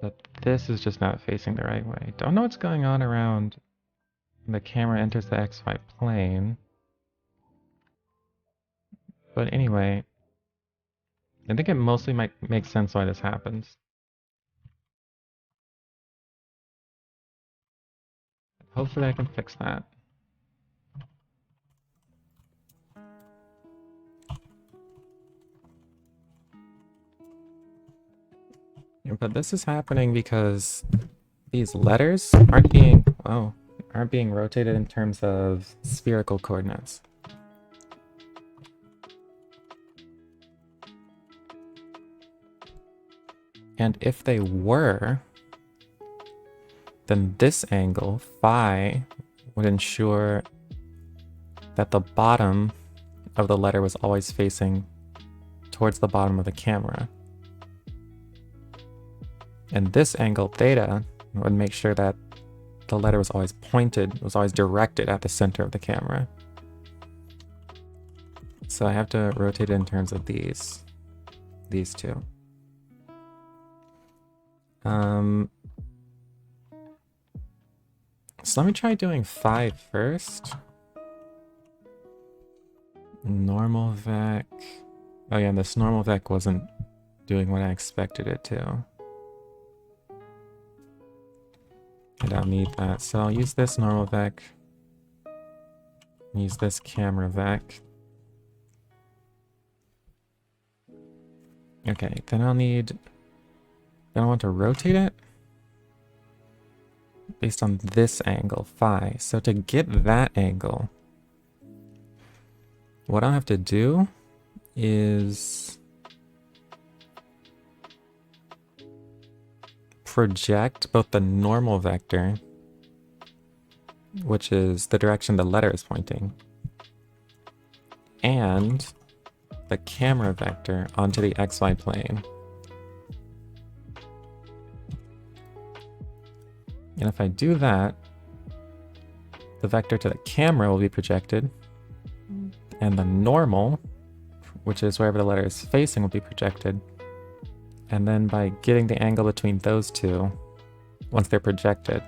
But this is just not facing the right way. Don't know what's going on around when the camera enters the XY plane. But anyway, I think it mostly might make sense why this happens. Hopefully I can fix that. But this is happening because these letters aren't being rotated in terms of spherical coordinates. And if they were, then this angle, phi, would ensure that the bottom of the letter was always facing towards the bottom of the camera. And this angle, theta, would make sure that the letter was always pointed, was always directed at the center of the camera. So I have to rotate it in terms of these two. So let me try doing phi first. Normal vec. Oh yeah, this normal vec wasn't doing what I expected it to. I don't need that, so I'll use this normal vec. Use this camera vec. Okay, then I'll want to rotate it based on this angle, phi. So to get that angle, what I'll have to do is project both the normal vector, which is the direction the letter is pointing, and the camera vector onto the XY plane. And if I do that, the vector to the camera will be projected, and the normal, which is wherever the letter is facing, will be projected. And then by getting the angle between those two, once they're projected,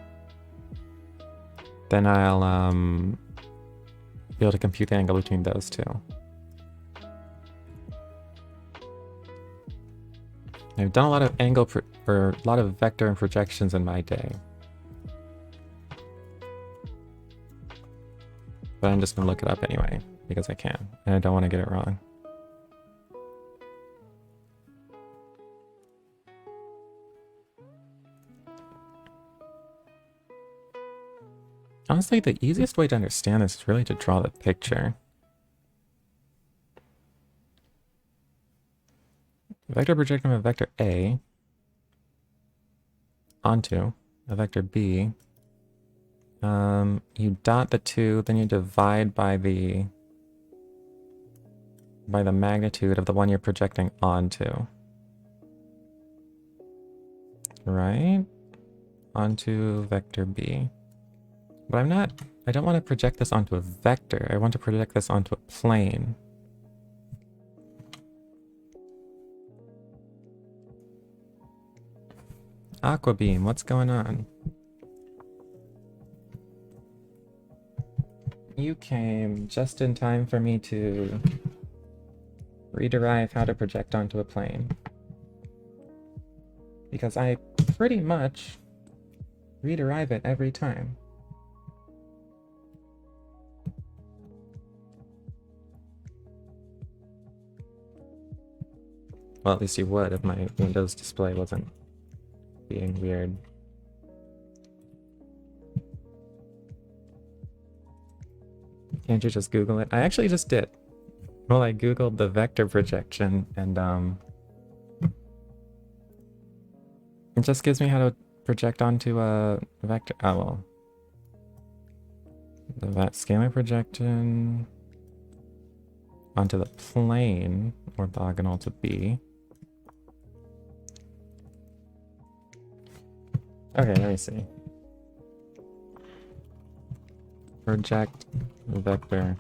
then I'll be able to compute the angle between those two. I've done a lot of a lot of vector and projections in my day. But I'm just gonna look it up anyway, because I can, and I don't want to get it wrong. Honestly, the easiest way to understand this is really to draw the picture. Vector projecting a vector A onto a vector B. You dot the two, then you divide by the magnitude of the one you're projecting onto. Right? Onto vector B. But I don't want to project this onto a vector. I want to project this onto a plane. Aqua beam, what's going on? You came just in time for me to rederive how to project onto a plane. Because I pretty much rederive it every time. Well, at least you would if my Windows display wasn't being weird. Can't you just Google it? I actually just did. Well, I Googled the vector projection, and it just gives me how to project onto a vector. Oh, well. The scalar projection onto the plane, orthogonal to B. Okay, let me see. Project vector.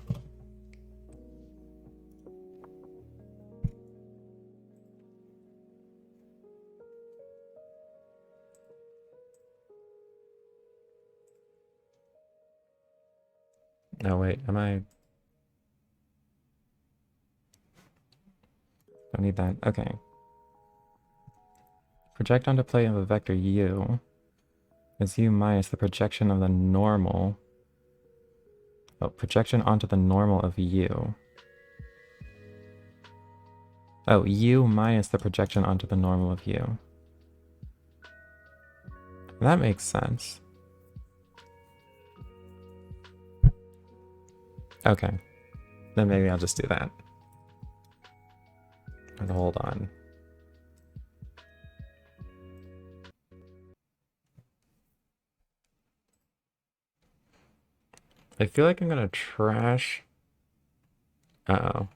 No, wait, am I... Don't need that. Okay. Project onto plane of a vector u is u minus the projection of the normal. Oh, projection onto the normal of u. Oh, u minus the projection onto the normal of u. That makes sense. Okay. Then maybe I'll just do that. And hold on. I feel like I'm gonna trash... Uh-oh.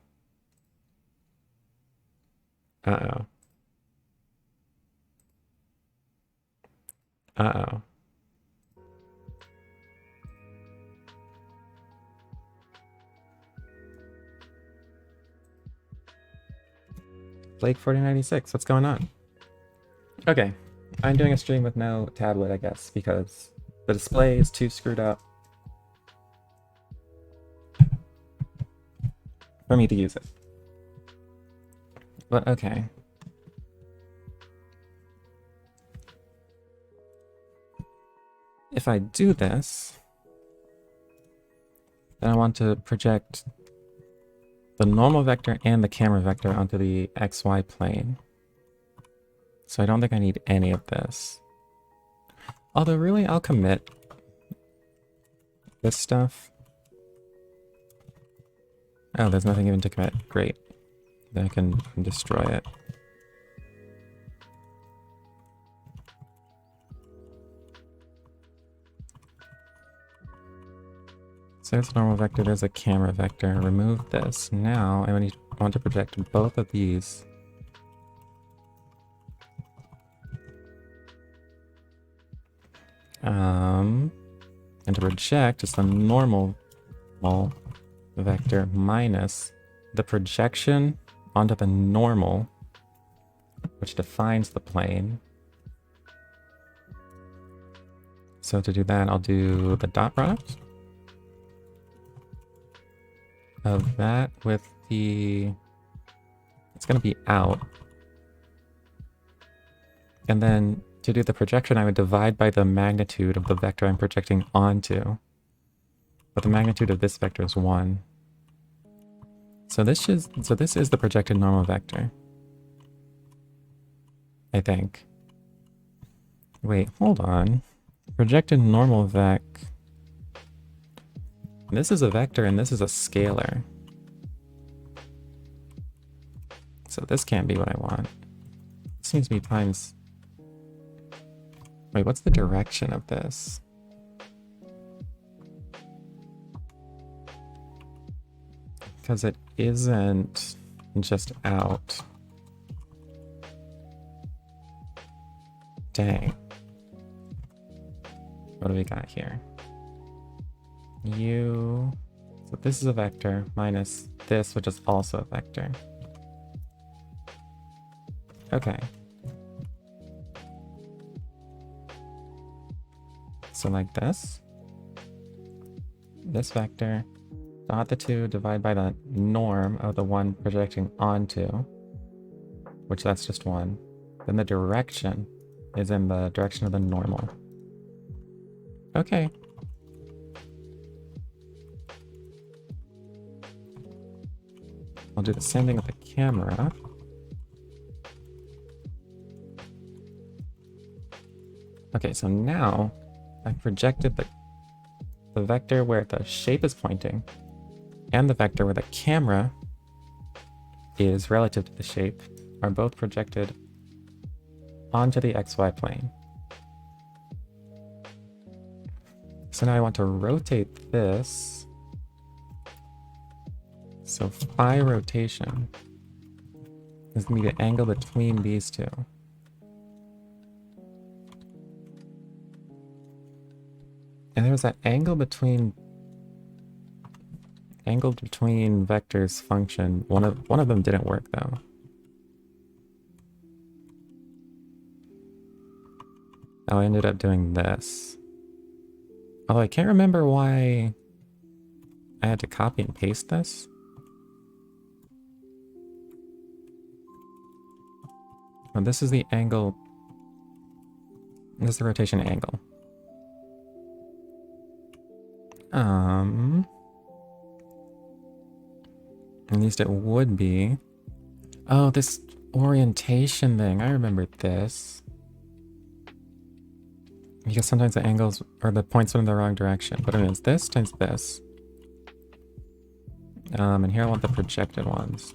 Uh-oh. Uh-oh. Blake 4096, what's going on? Okay, I'm doing a stream with no tablet, I guess, because the display is too screwed up for me to use it. But okay. If I do this, then I want to project the normal vector and the camera vector onto the XY plane. So I don't think I need any of this. Although really, I'll commit this stuff. Oh, there's nothing even to commit. Great. Then I can destroy it. So there's a normal vector, there's a camera vector. Remove this. Now I want to project both of these. And to project is the normal vector minus the projection onto the normal, which defines the plane. So to do that, I'll do the dot product of that with the... It's going to be out. And then to do the projection, I would divide by the magnitude of the vector I'm projecting onto. But the magnitude of this vector is 1. So this is the projected normal vector. I think. Wait, hold on. Projected normal vec. This is a vector and this is a scalar. So this can't be what I want. This needs to be times... Wait, what's the direction of this? Because it isn't just out. Dang. What do we got here? So this is a vector minus this, which is also a vector. Okay. So like this. This vector, dot the 2, divide by the norm of the one projecting onto, which that's just 1. Then the direction is in the direction of the normal. Okay. I'll do the same thing with the camera. Okay, so now I've projected the vector where the shape is pointing and the vector where the camera is relative to the shape are both projected onto the XY plane. So now I want to rotate this. So Phi rotation is going to be the angle between these two. And there's that angle between vectors function. One of them didn't work though. Oh, I ended up doing this. Although I can't remember why I had to copy and paste this? Well, this is the angle. This is the rotation angle. At least it would be. Oh, this orientation thing. I remember this. Because sometimes the angles or the points went in the wrong direction. But anyways, this times this. And here I want the projected ones.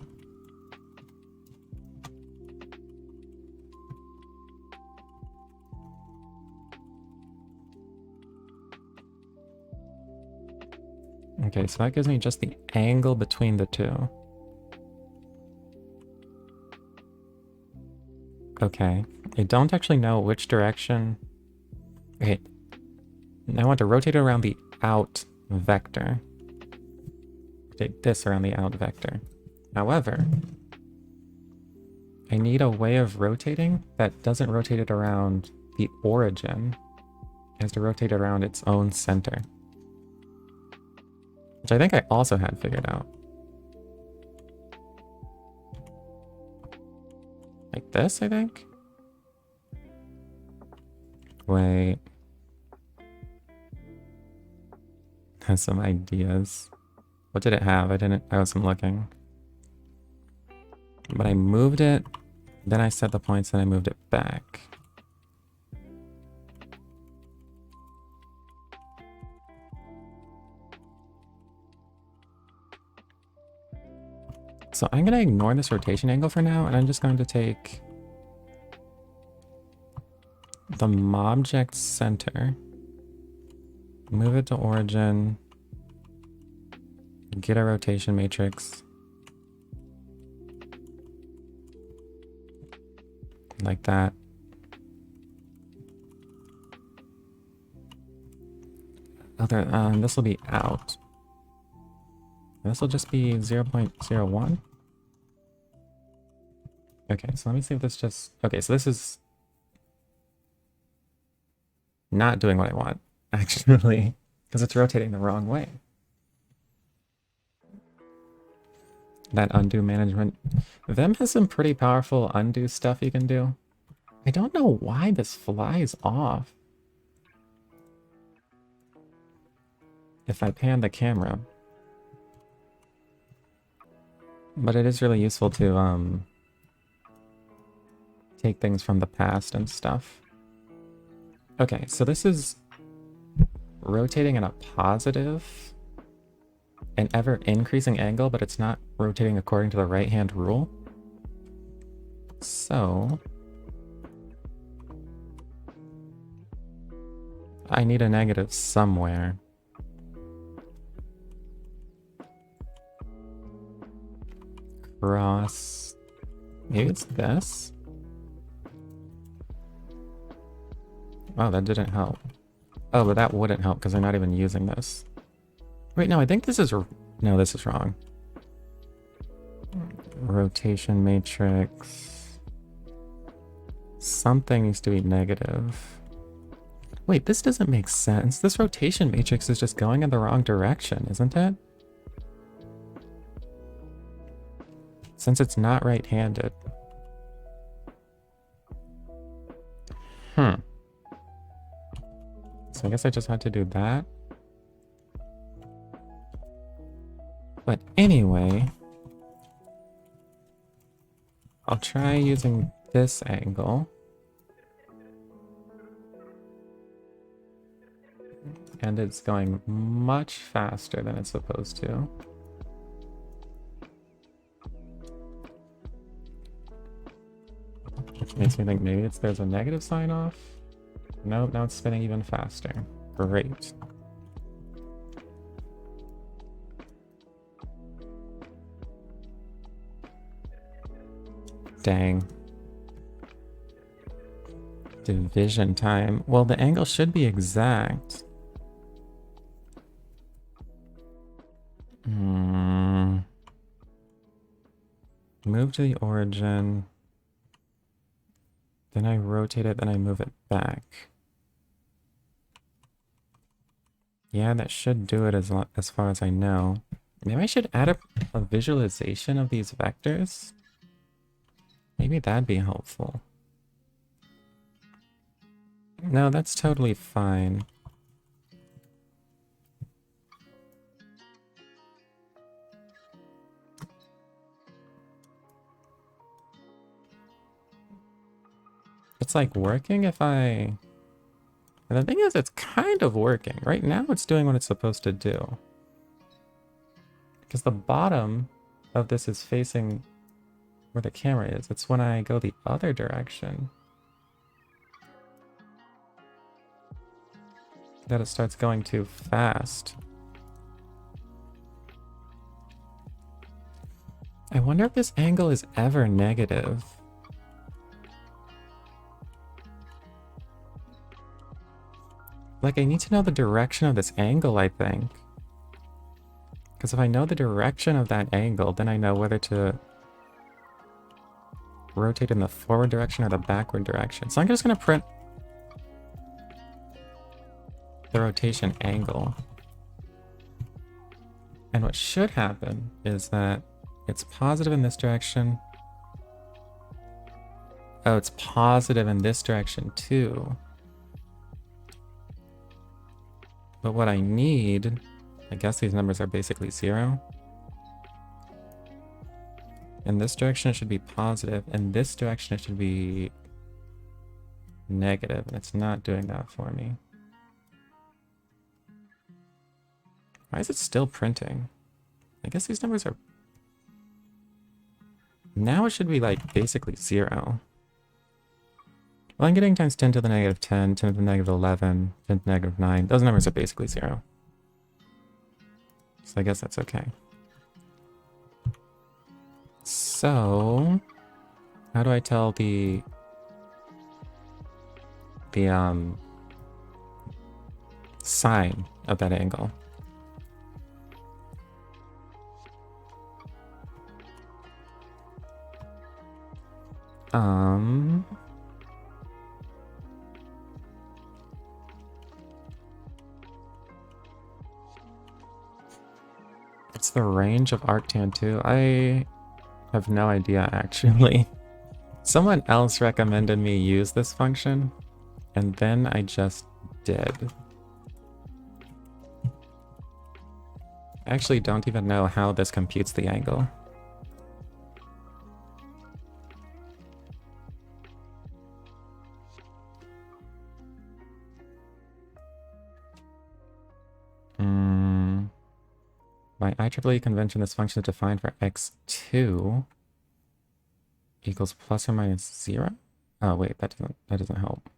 Okay, so that gives me just the angle between the two. Okay, I don't actually know which direction. Okay, I want to rotate it around the out vector. Rotate this around the out vector. However, I need a way of rotating that doesn't rotate it around the origin. It has to rotate it around its own center. Which I think I also had figured out. Like this, I think? Wait. Has some ideas. What did it have? I wasn't looking. But I moved it, then I set the points, and I moved it back. So I'm going to ignore this rotation angle for now, and I'm just going to take the object center, move it to origin, get a rotation matrix, like that. This will be out. This will just be 0.01. Okay, so let me see if this just... Okay, so this is not doing what I want, actually, because it's rotating the wrong way. That undo management. Vim has some pretty powerful undo stuff you can do. I don't know why this flies off. If I pan the camera. But it is really useful to take things from the past and stuff. Okay, so this is rotating in a positive and ever increasing angle, but it's not rotating according to the right-hand rule. So I need a negative somewhere. Cross. Maybe it's this? Oh, that didn't help. Oh, but that wouldn't help because I'm not even using this. Wait, no, I think this is... No, this is wrong. Rotation matrix. Something needs to be negative. Wait, this doesn't make sense. This rotation matrix is just going in the wrong direction, isn't it? Since it's not right-handed. So I guess I just had to do that. But anyway, I'll try using this angle. And it's going much faster than it's supposed to. Which makes me think maybe there's a negative sign off. Nope, now it's spinning even faster. Great. Dang. Division time. Well, the angle should be exact. Move to the origin. Then I rotate it, then I move it back. Yeah, that should do it as far as I know. Maybe I should add a visualization of these vectors. Maybe that'd be helpful. No, that's totally fine. It's like working if I... And the thing is, it's kind of working. Right now, it's doing what it's supposed to do. Because the bottom of this is facing where the camera is. It's when I go the other direction that it starts going too fast. I wonder if this angle is ever negative. Like, I need to know the direction of this angle, I think. Because if I know the direction of that angle, then I know whether to rotate in the forward direction or the backward direction. So I'm just going to print the rotation angle. And what should happen is that it's positive in this direction. Oh, it's positive in this direction too. But what I need, I guess these numbers are basically 0. In this direction it should be positive. In this direction it should be negative. And it's not doing that for me. Why is it still printing? I guess these numbers are... Now it should be like basically 0. Well, I'm getting times 10 to the negative 10, 10 to the negative 11, 10 to the negative 9. Those numbers are basically 0. So I guess that's okay. So, how do I tell the sine of that angle? It's the range of arctan 2. I have no idea, actually. Someone else recommended me use this function, and then I just did. I actually don't even know how this computes the angle. By IEEE convention, this function is defined for x2 equals plus or minus 0. Oh wait, that doesn't help.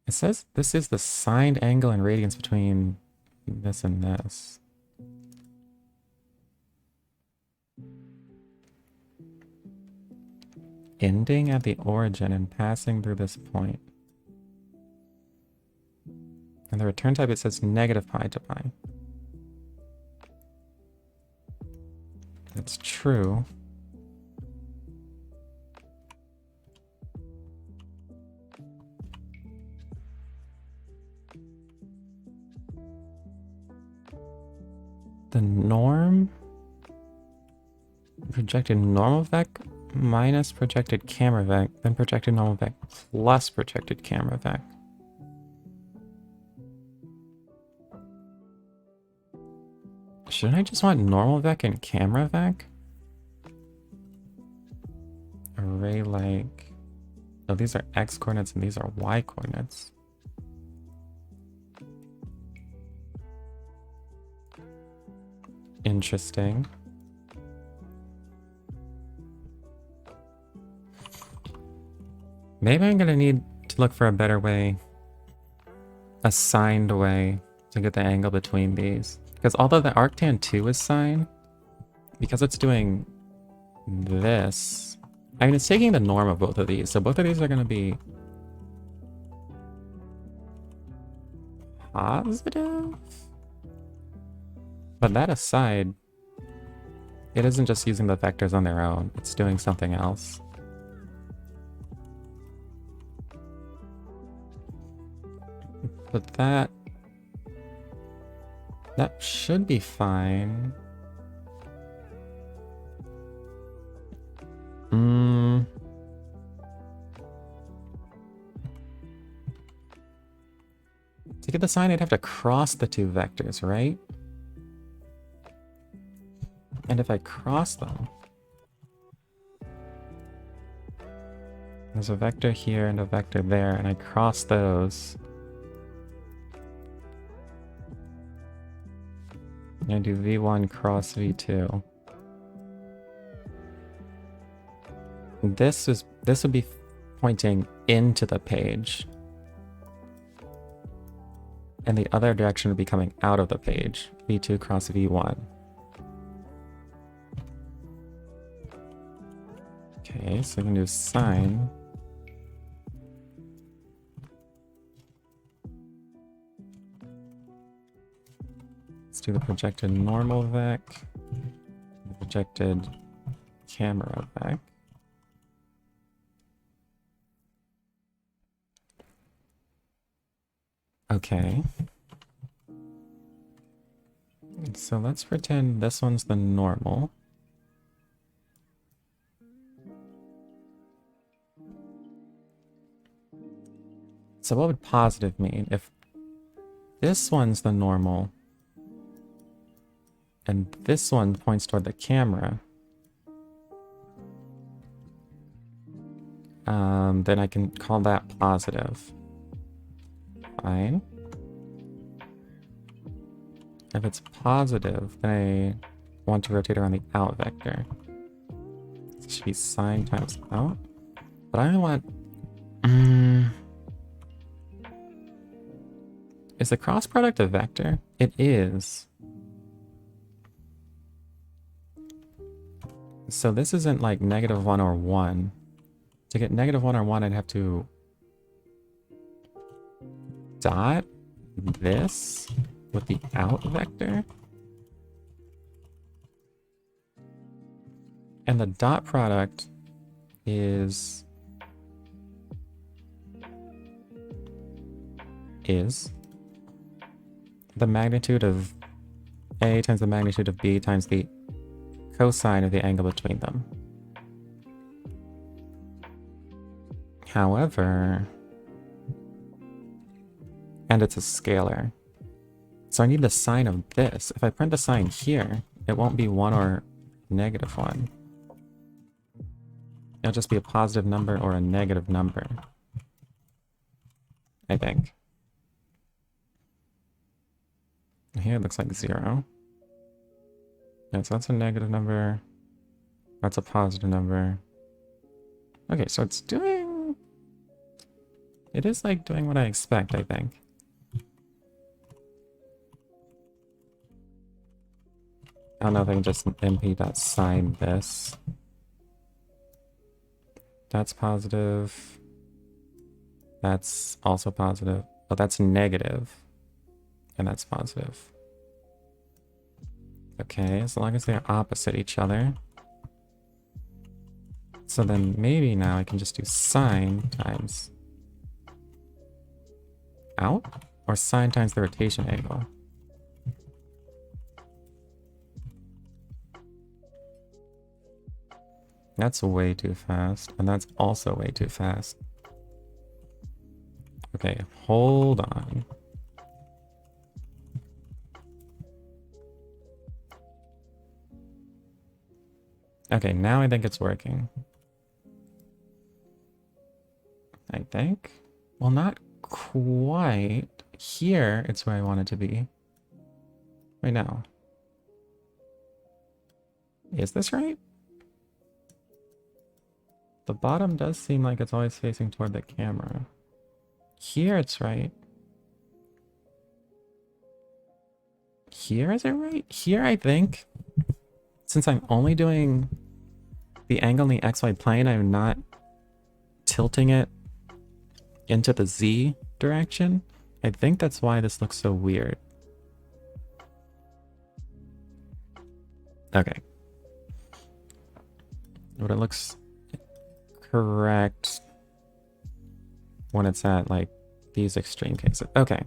It says this is the signed angle and radiance between this and this. Ending at the origin and passing through this point. And the return type, it says negative pi to pi. That's true. The norm, projected normal vec minus projected camera vec, then projected normal vec plus projected camera vec. Shouldn't I just want normal vec and camera vec? Array like... Oh, these are x coordinates and these are y coordinates. Interesting. Maybe I'm gonna need to look for a better way, a signed way to get the angle between these. Because although the arctan 2 is sine, because it's doing this, I mean, it's taking the norm of both of these. So both of these are going to be positive. But that aside, it isn't just using the vectors on their own. It's doing something else. But that That should be fine. To get the sign, I'd have to cross the two vectors, right? And if I cross them, there's a vector here and a vector there, and I cross those. And I do v1 cross v2. This would be pointing into the page. And the other direction would be coming out of the page. v2 cross v1. Okay, so we can do sine. Let's do the projected normal vec. The projected camera vec. Okay. So let's pretend this one's the normal. So what would positive mean? If this one's the normal, and this one points toward the camera, then I can call that positive. Fine. If it's positive, then I want to rotate around the out vector. This should be sine times out. But I want... Is the cross product a vector? It is. So this isn't like -1 or 1. To get -1 or 1, I'd have to dot this with the out vector. And the dot product is the magnitude of A times the magnitude of B times the cosine of the angle between them. However, and it's a scalar. So I need the sign of this. If I print the sign here, it won't be 1 or -1. It'll just be a positive number or a negative number, I think. Here it looks like 0. Yeah, so that's a negative number. That's a positive number. Okay, so it's doing... It is like doing what I expect, I think. I don't know if I can just np.sign this. That's positive. That's also positive. Oh, that's negative. And that's positive. Okay, as long as they're opposite each other. So then maybe now I can just do sine times out? Or sine times the rotation angle? That's way too fast. And that's also way too fast. Okay, hold on. Okay, now I think it's working. I think. Well, not quite. Here, it's where I want it to be. Wait, no. Is this right? The bottom does seem like it's always facing toward the camera. Here, it's right. Here, is it right? Here, I think. Since I'm only doing the angle in the XY plane, I'm not tilting it into the Z direction. I think that's why this looks so weird. Okay. But it looks correct when it's at like these extreme cases. Okay.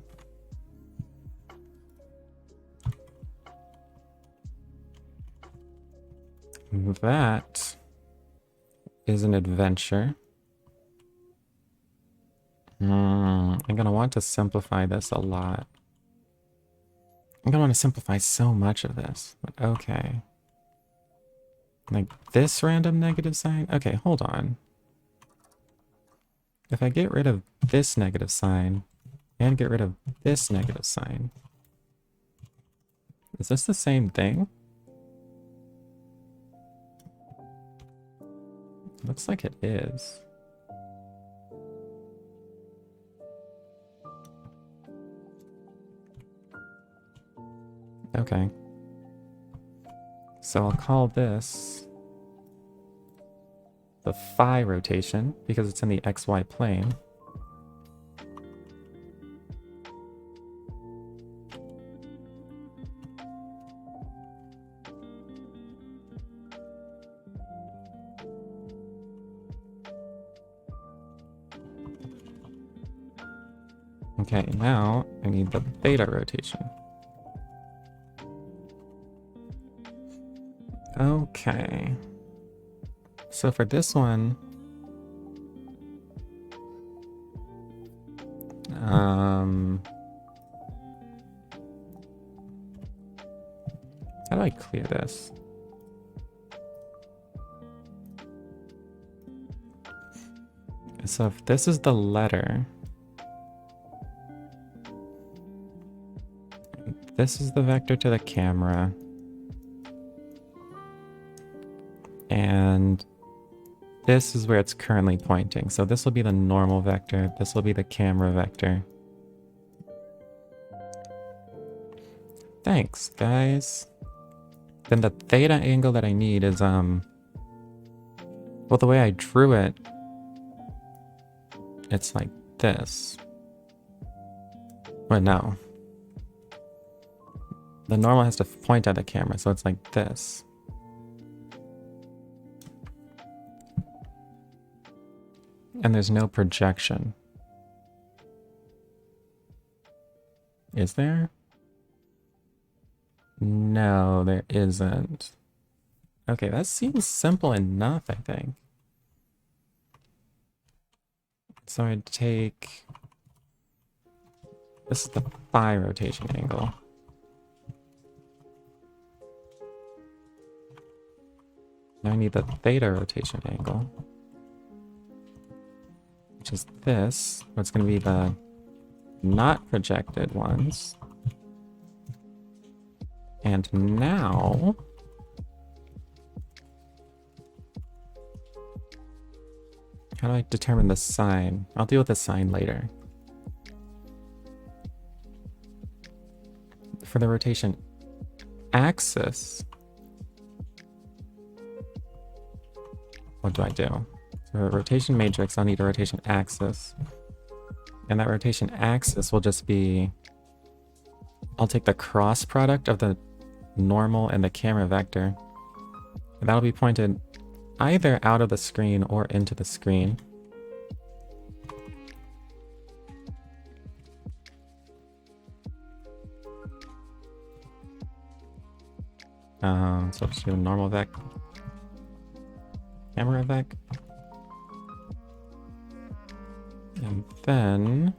that is an adventure. I'm gonna want to simplify this a lot. I'm gonna want to simplify so much of this, but okay. Like this random negative sign? Okay, hold on. If I get rid of this negative sign and get rid of this negative sign, is this the same thing? Looks like it is. Okay. So I'll call this the Phi rotation because it's in the XY plane. Okay, now I need the theta rotation. Okay. So for this one, how do I clear this? So if this is the letter, this is the vector to the camera, and this is where it's currently pointing. So this will be the normal vector, this will be the camera vector. Thanks, guys. Then the theta angle that I need is, well, the way I drew it, it's like this. But no. The normal has to point at the camera, so it's like this. And there's no projection. Is there? No, there isn't. Okay, that seems simple enough, I think. So I'd take... This is the Phi rotation angle. Now I need the theta rotation angle, which is this. What's going to be the not projected ones. And now... how do I determine the sign? I'll deal with the sign later. For the rotation axis, what do I do? For a rotation matrix, I'll need a rotation axis. And that rotation axis will just be... I'll take the cross product of the normal and the camera vector. And that'll be pointed either out of the screen or into the screen. So just do a normal vec, camera vec, and then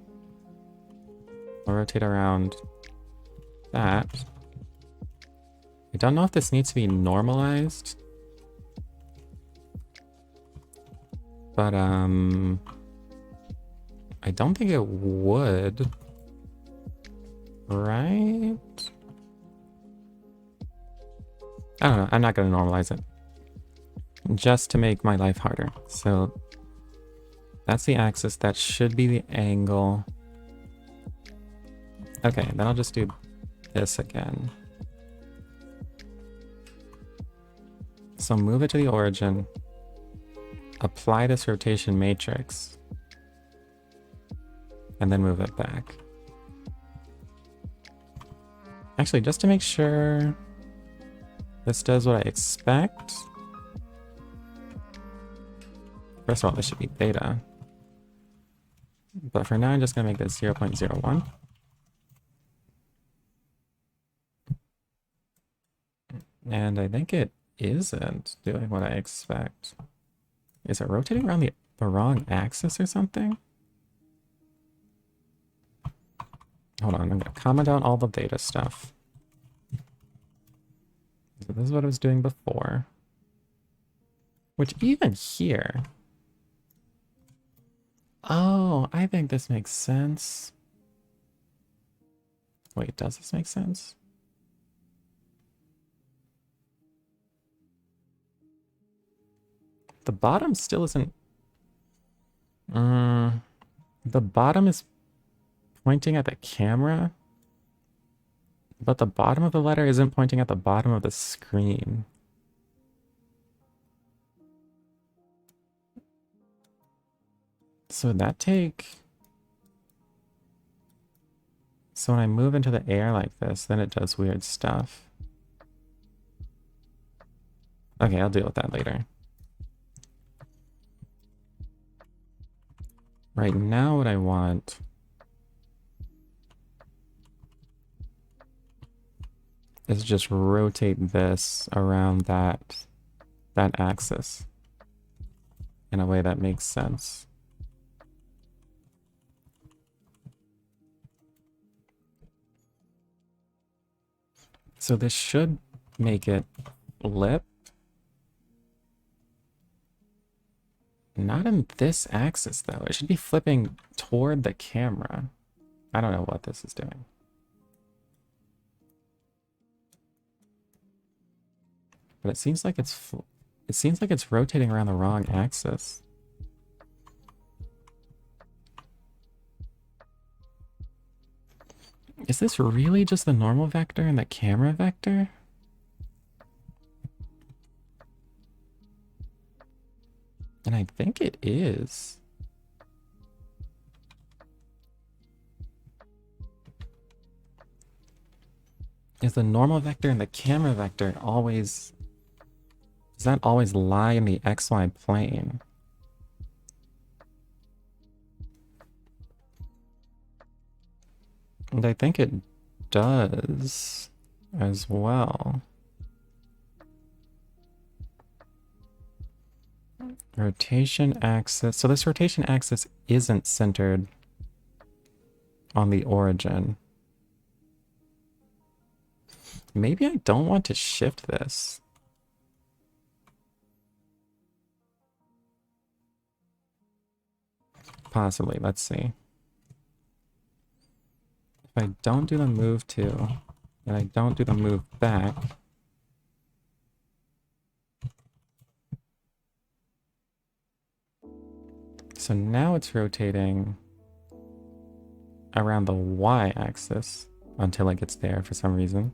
I'll rotate around that. I don't know if this needs to be normalized, but I don't think it would, right? I don't know, I'm not going to normalize it, just to make my life harder. So that's the axis, that should be the angle. Okay, then I'll just do this again. So move it to the origin, apply this rotation matrix, and then move it back. Actually, just to make sure this does what I expect. First of all, this should be theta. But for now, I'm just going to make this 0.01. And I think it isn't doing what I expect. Is it rotating around the wrong axis or something? Hold on, I'm gonna comment out all the data stuff. So this is what I was doing before. Which even here... Oh, I think this makes sense. Wait, does this make sense? The bottom still isn't... the bottom is pointing at the camera, but the bottom of the letter isn't pointing at the bottom of the screen. So would that take... So when I move into the air like this, then it does weird stuff. Okay, I'll deal with that later. Right now what I want is just rotate this around that axis in a way that makes sense. So this should make it flip. Not in this axis though. It should be flipping toward the camera. I don't know what this is doing. But it seems like it's rotating around the wrong axis. Is this really just the normal vector and the camera vector? And I think it is. Is the normal vector and the camera vector always... Does that always lie in the XY plane? And I think it does as well. Rotation axis. So this rotation axis isn't centered on the origin. Maybe I don't want to shift this. Possibly, let's see. If I don't do the move to, and I don't do the move back, so now it's rotating around the y-axis until it gets there for some reason.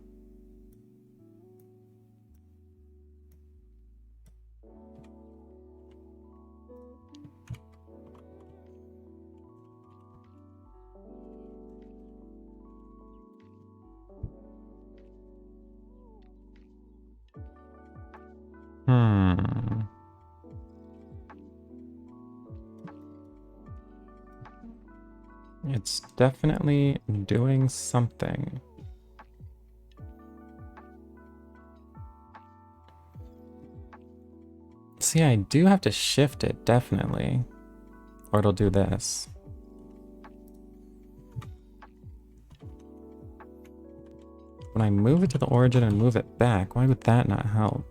It's definitely doing something. See, I do have to shift it, definitely. Or it'll do this. When I move it to the origin and move it back, why would that not help?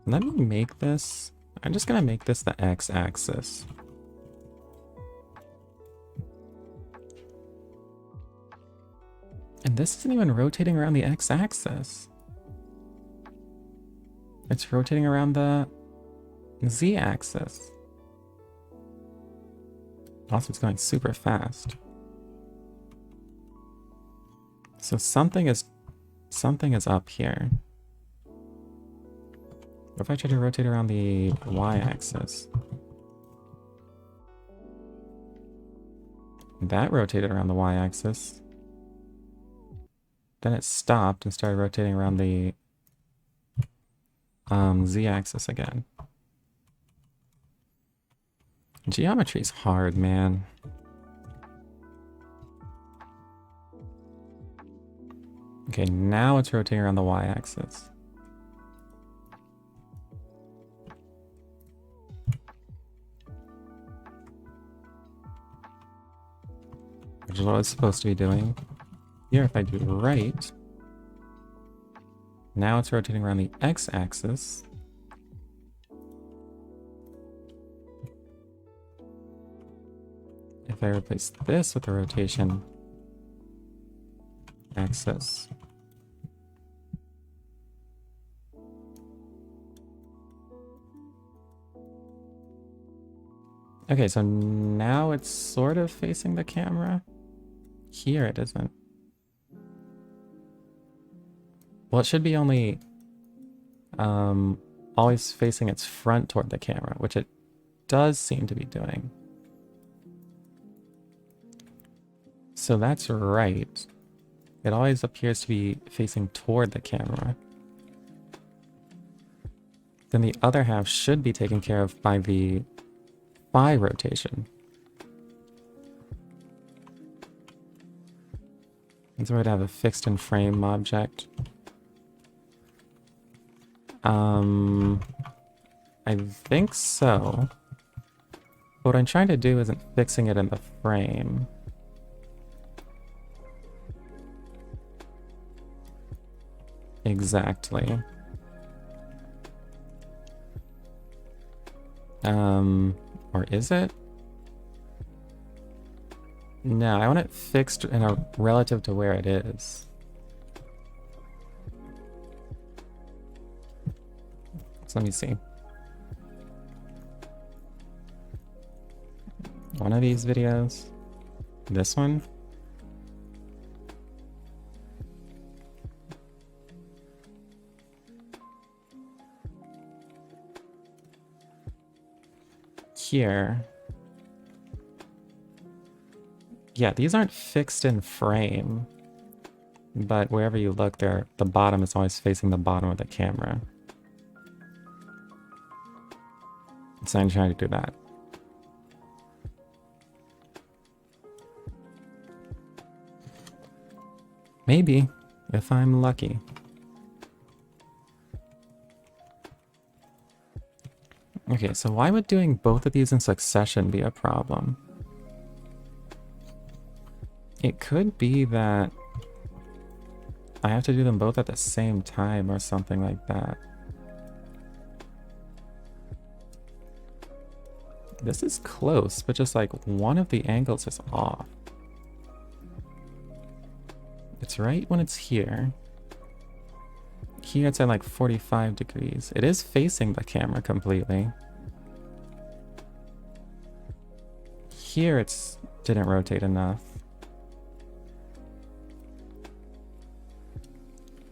Let me make this... I'm just gonna make this the x-axis. And this isn't even rotating around the x-axis. It's rotating around the z-axis. Also, it's going super fast. So something is up here. What if I try to rotate around the y-axis? That rotated around the y-axis. Then it stopped and started rotating around the z-axis again. Geometry's hard, man. Okay, now it's rotating around the y-axis. Which is what it's supposed to be doing. Here, if I do right, now it's rotating around the x-axis. If I replace this with the rotation axis, okay, so now it's sort of facing the camera. Here it isn't. Well, it should be only always facing its front toward the camera, which it does seem to be doing. So that's right. It always appears to be facing toward the camera. Then the other half should be taken care of by the Phi rotation. And so we'd have a fixed in frame object. I think so. But what I'm trying to do isn't fixing it in the frame. Exactly. Or is it? No, I want it fixed in a relative to where it is. So let me see. One of these videos. This one. Here. Yeah, these aren't fixed in frame. But wherever you look, the bottom is always facing the bottom of the camera. So I'm trying to do that. Maybe, if I'm lucky. Okay, so why would doing both of these in succession be a problem? It could be that I have to do them both at the same time or something like that. This is close, but just like one of the angles is off. It's right when it's here. Here it's at like 45 degrees. It is facing the camera completely. Here it's didn't rotate enough.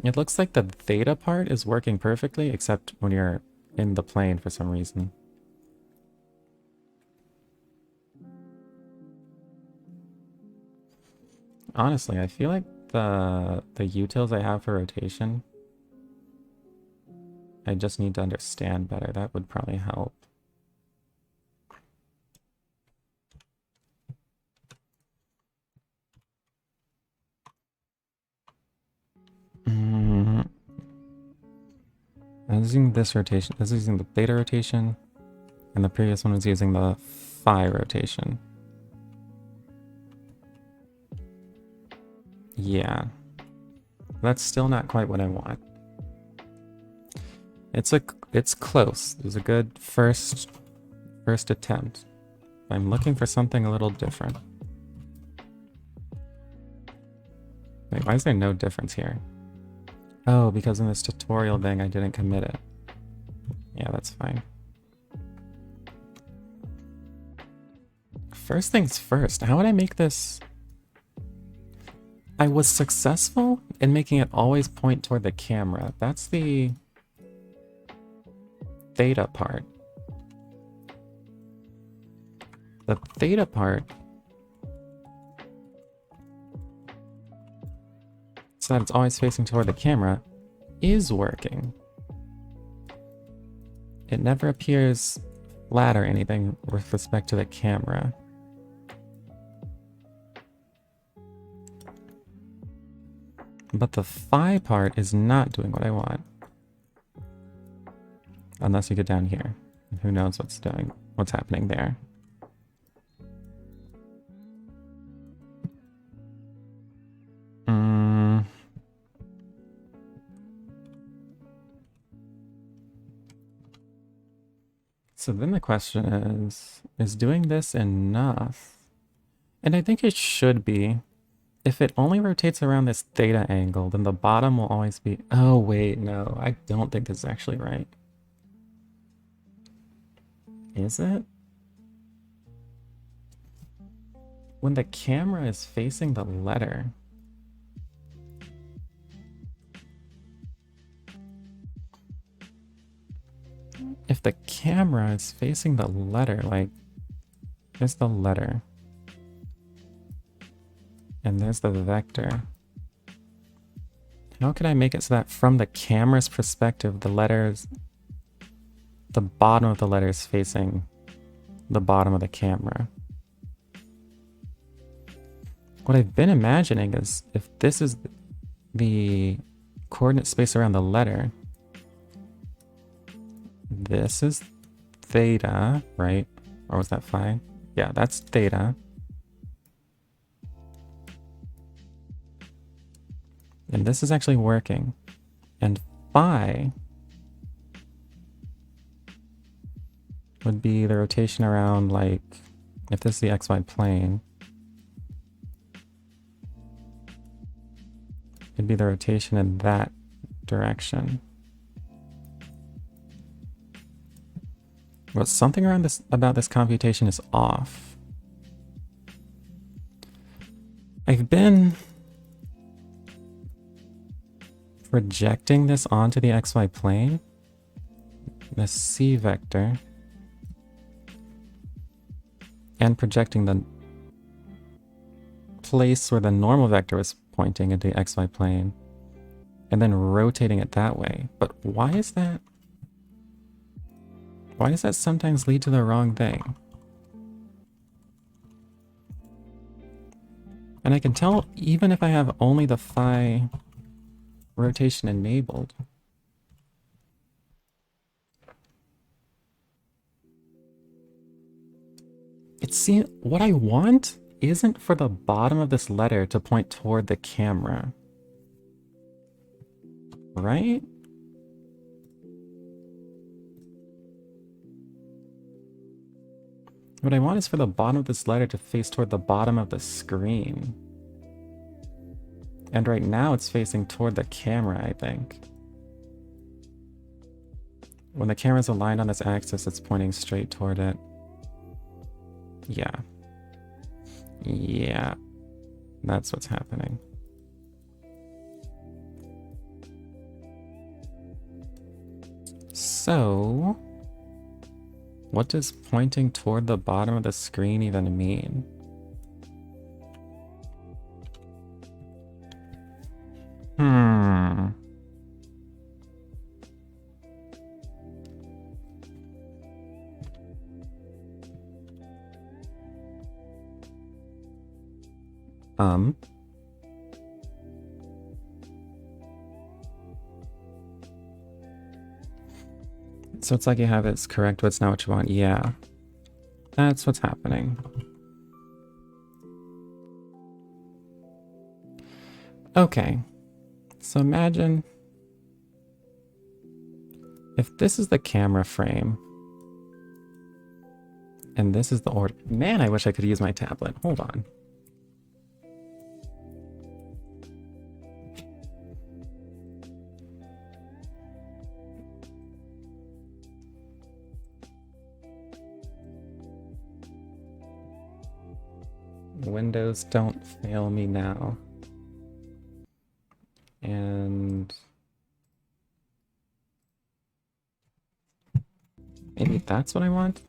It looks like the theta part is working perfectly, except when you're in the plane for some reason. Honestly, I feel like the utils I have for rotation, I just need to understand better. That would probably help. I was using this rotation. This is using the theta rotation, and the previous one was using the phi rotation. Yeah. That's still not quite what I want. It's close. It was a good first attempt. I'm looking for something a little different. Wait, why is there no difference here? Oh, because in this tutorial thing I didn't commit it. Yeah, that's fine. First things first, how would I make this? I was successful in making it always point toward the camera. That's the theta part. The theta part, so that it's always facing toward the camera, is working. It never appears flat or anything with respect to the camera. But the phi part is not doing what I want. Unless you get down here. Who knows what's happening there. So then the question is doing this enough? And I think it should be. If it only rotates around this theta angle, then the bottom will always be... Oh, wait, no. I don't think this is actually right. Is it? When the camera is facing the letter... If the camera is facing the letter, like... There's the letter. And there's the vector. How can I make it so that from the camera's perspective, the letters... The bottom of the letter is facing the bottom of the camera? What I've been imagining is if this is the coordinate space around the letter, this is theta, right? Or was that phi? Yeah, that's theta. And this is actually working. And phi would be the rotation around, like, if this is the xy plane, it'd be the rotation in that direction. But something around this about this computation is off. I've been projecting this onto the xy plane, the c vector, and projecting the place where the normal vector was pointing into the xy plane, and then rotating it that way. But why is that? Why does that sometimes lead to the wrong thing? And I can tell even if I have only the phi rotation enabled. See, what I want isn't for the bottom of this letter to point toward the camera. Right? What I want is for the bottom of this letter to face toward the bottom of the screen. And right now it's facing toward the camera, I think. When the camera's aligned on this axis, it's pointing straight toward it. Yeah. Yeah. That's what's happening. So, what does pointing toward the bottom of the screen even mean? So it's like you have it's correct, but it's not what you want. Yeah. That's what's happening. Okay. So imagine if this is the camera frame and this is the order. Man, I wish I could use my tablet. Hold on. Windows, don't fail me now. And maybe that's what I want.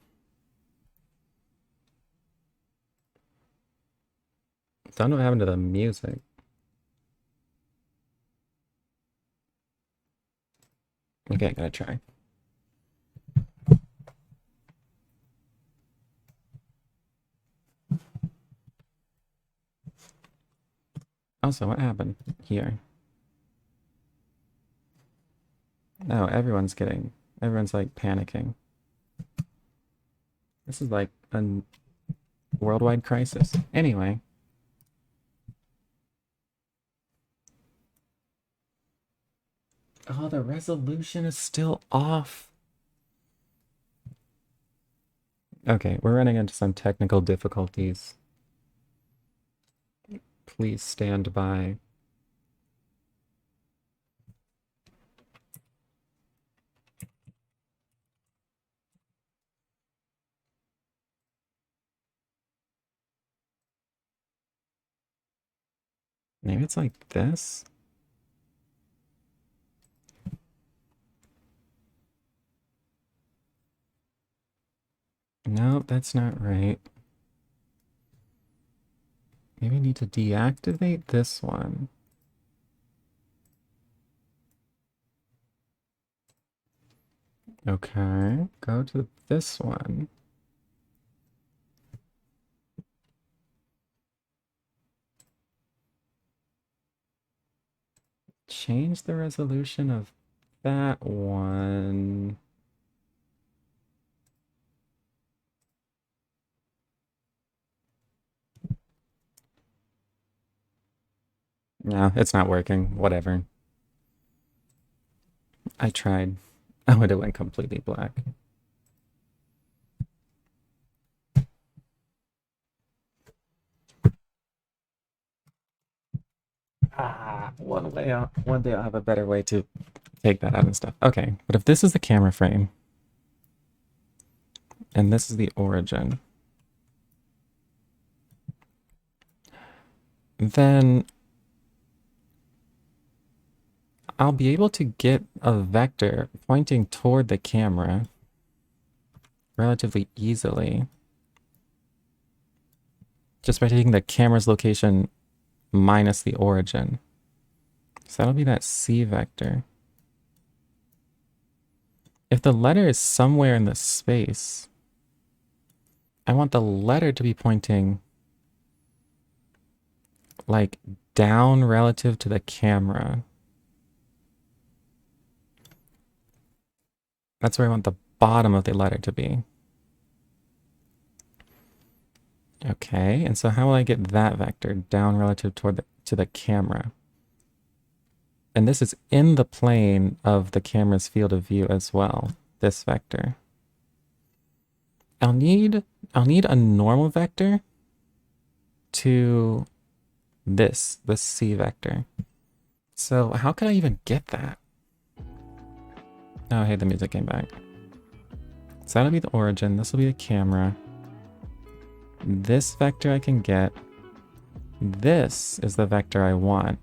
Don't know what happened to the music. Okay, I gotta try. Also, what happened here? No, everyone's like panicking. This is like a worldwide crisis. Anyway. Oh, the resolution is still off. Okay, we're running into some technical difficulties. Please stand by. Maybe it's like this? No, that's not right. Maybe I need to deactivate this one. Okay, go to this one. Change the resolution of that one. No, it's not working. Whatever. I tried. Oh, it went completely black. One day I'll have a better way to take that out and stuff. Okay, but if this is the camera frame, and this is the origin, then I'll be able to get a vector pointing toward the camera relatively easily just by taking the camera's location minus the origin. So that'll be that C vector. If the letter is somewhere in the space, I want the letter to be pointing like down relative to the camera. That's where I want the bottom of the letter to be. Okay, and so how will I get that vector down relative to the camera? And this is in the plane of the camera's field of view as well, this vector. I'll need a normal vector to this C vector. So how can I even get that? Oh, hey, the music came back. So that'll be the origin. This will be the camera. This vector I can get. This is the vector I want.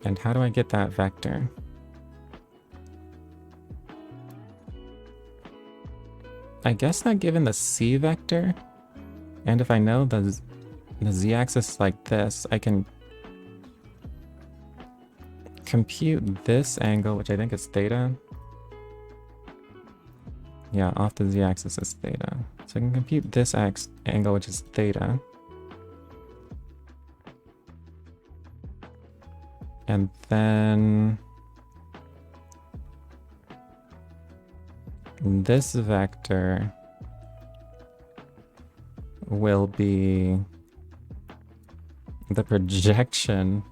And how do I get that vector? I guess that given the C vector, and if I know the z-axis is like this, I can compute this angle, which I think is theta. Yeah, off the z-axis is theta. So I can compute this angle, which is theta. And then this vector will be the projection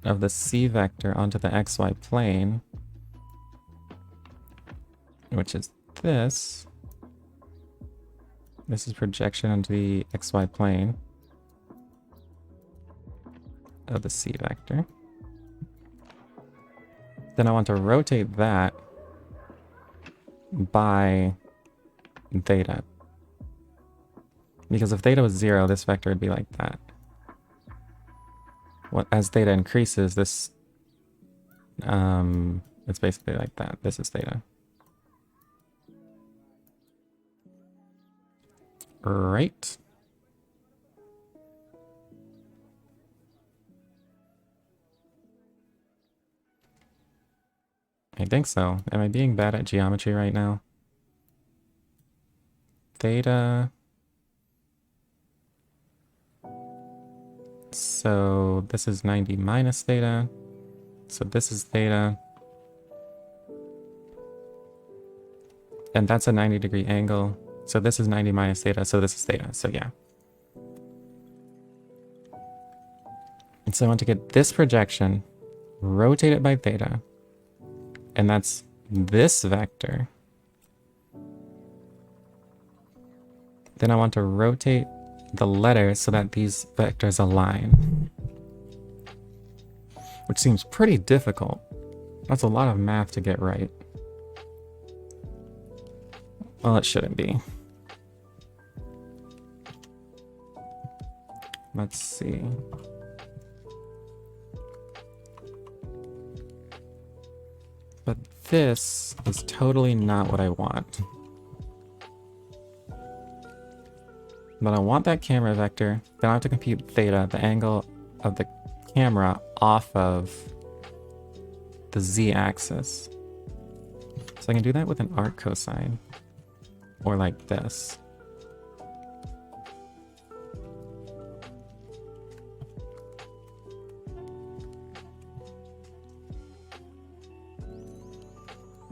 of the C vector onto the xy plane, which is this. This is projection onto the xy plane of the C vector. Then I want to rotate that by theta. Because if theta was 0, this vector would be like that. As theta increases, this it's basically like that. This is theta. Right. I think so. Am I being bad at geometry right now? Theta. So this is 90 minus theta. So this is theta. And that's a 90-degree angle. So this is 90 minus theta. So this is theta. So yeah. And so I want to get this projection, rotate it by theta. And that's this vector. Then I want to rotate the letters so that these vectors align. Which seems pretty difficult. That's a lot of math to get right. Well, it shouldn't be. Let's see. But this is totally not what I want. But I want that camera vector. Then I have to compute theta, the angle of the camera off of the z-axis. So I can do that with an arc cosine. Or like this.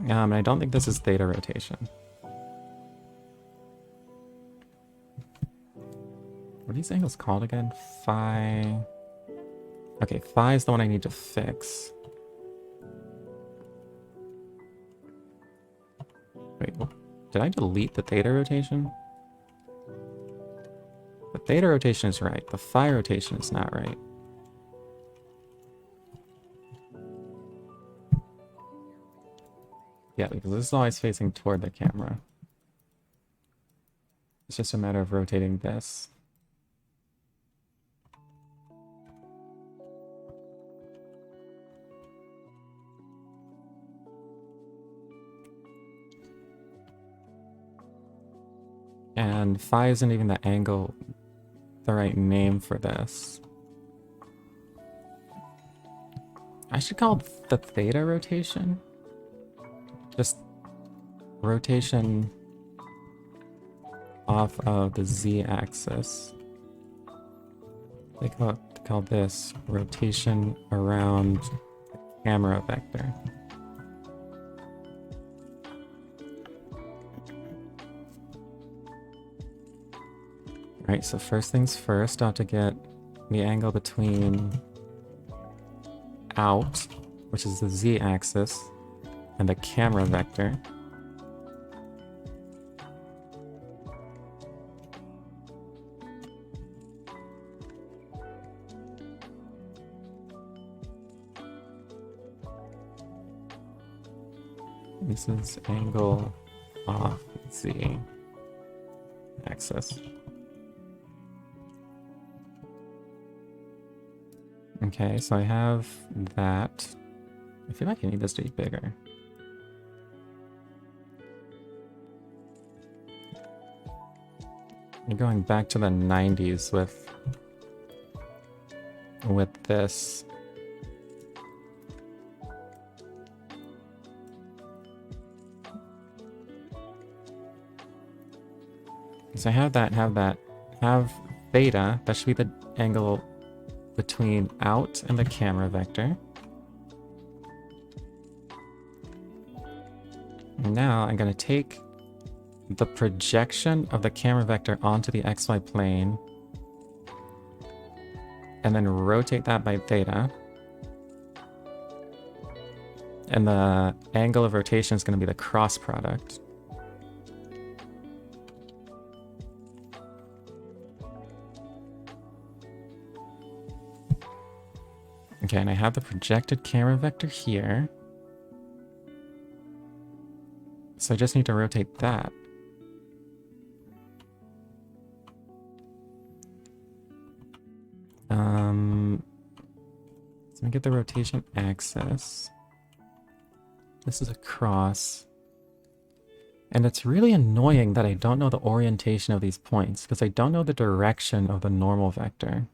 And I don't think this is theta rotation. What are these angles called again? Phi. Okay, phi is the one I need to fix. Wait, did I delete the theta rotation? The theta rotation is right. The phi rotation is not right. Yeah, because this is always facing toward the camera. It's just a matter of rotating this. And phi isn't even the angle, the right name for this. I should call it the theta rotation. Just rotation off of the z-axis. They call this rotation around the camera vector. Alright, so first things first, I have to get the angle between out, which is the z-axis, and the camera vector. This is angle off z-axis. Okay, so I have that. I feel like I need this to be bigger. You're going back to the 90s with this. So have theta. That should be the angle between out and the camera vector. Now I'm going to take the projection of the camera vector onto the xy plane and then rotate that by theta. And the angle of rotation is going to be the cross product. Okay, and I have the projected camera vector here. So I just need to rotate that. So let me get the rotation axis. This is a cross. And it's really annoying that I don't know the orientation of these points, because I don't know the direction of the normal vector.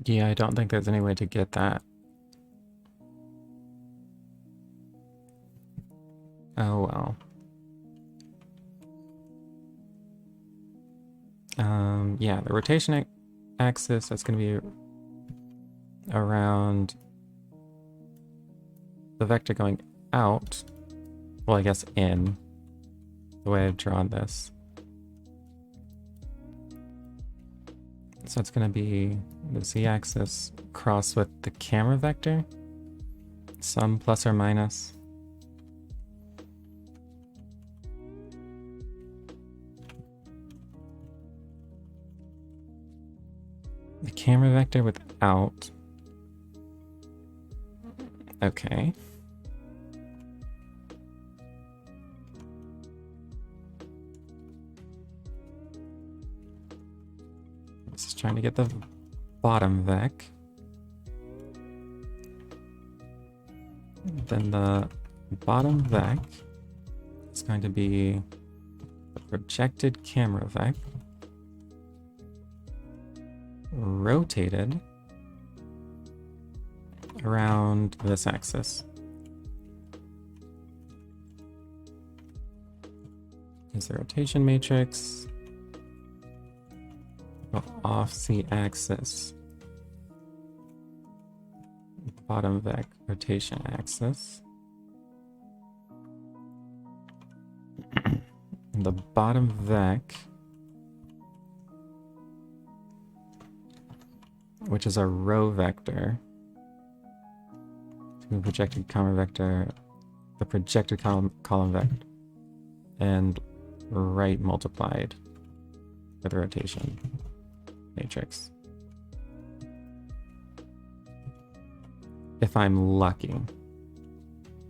Yeah, I don't think there's any way to get that. Yeah, the rotation axis, that's going to be around the vector going out. Well, I guess in, the way I've drawn this. So it's going to be the z-axis crossed with the camera vector, some plus or minus. The camera vector without. Okay. This is trying to get the bottom vec. Then the bottom vec is going to be the projected camera vec rotated around this axis. Is the rotation matrix off the axis, bottom vec rotation axis. The bottom vec, which is a row vector, the projected column vector, the projected column vector, and right multiplied with the rotation matrix. If I'm lucky,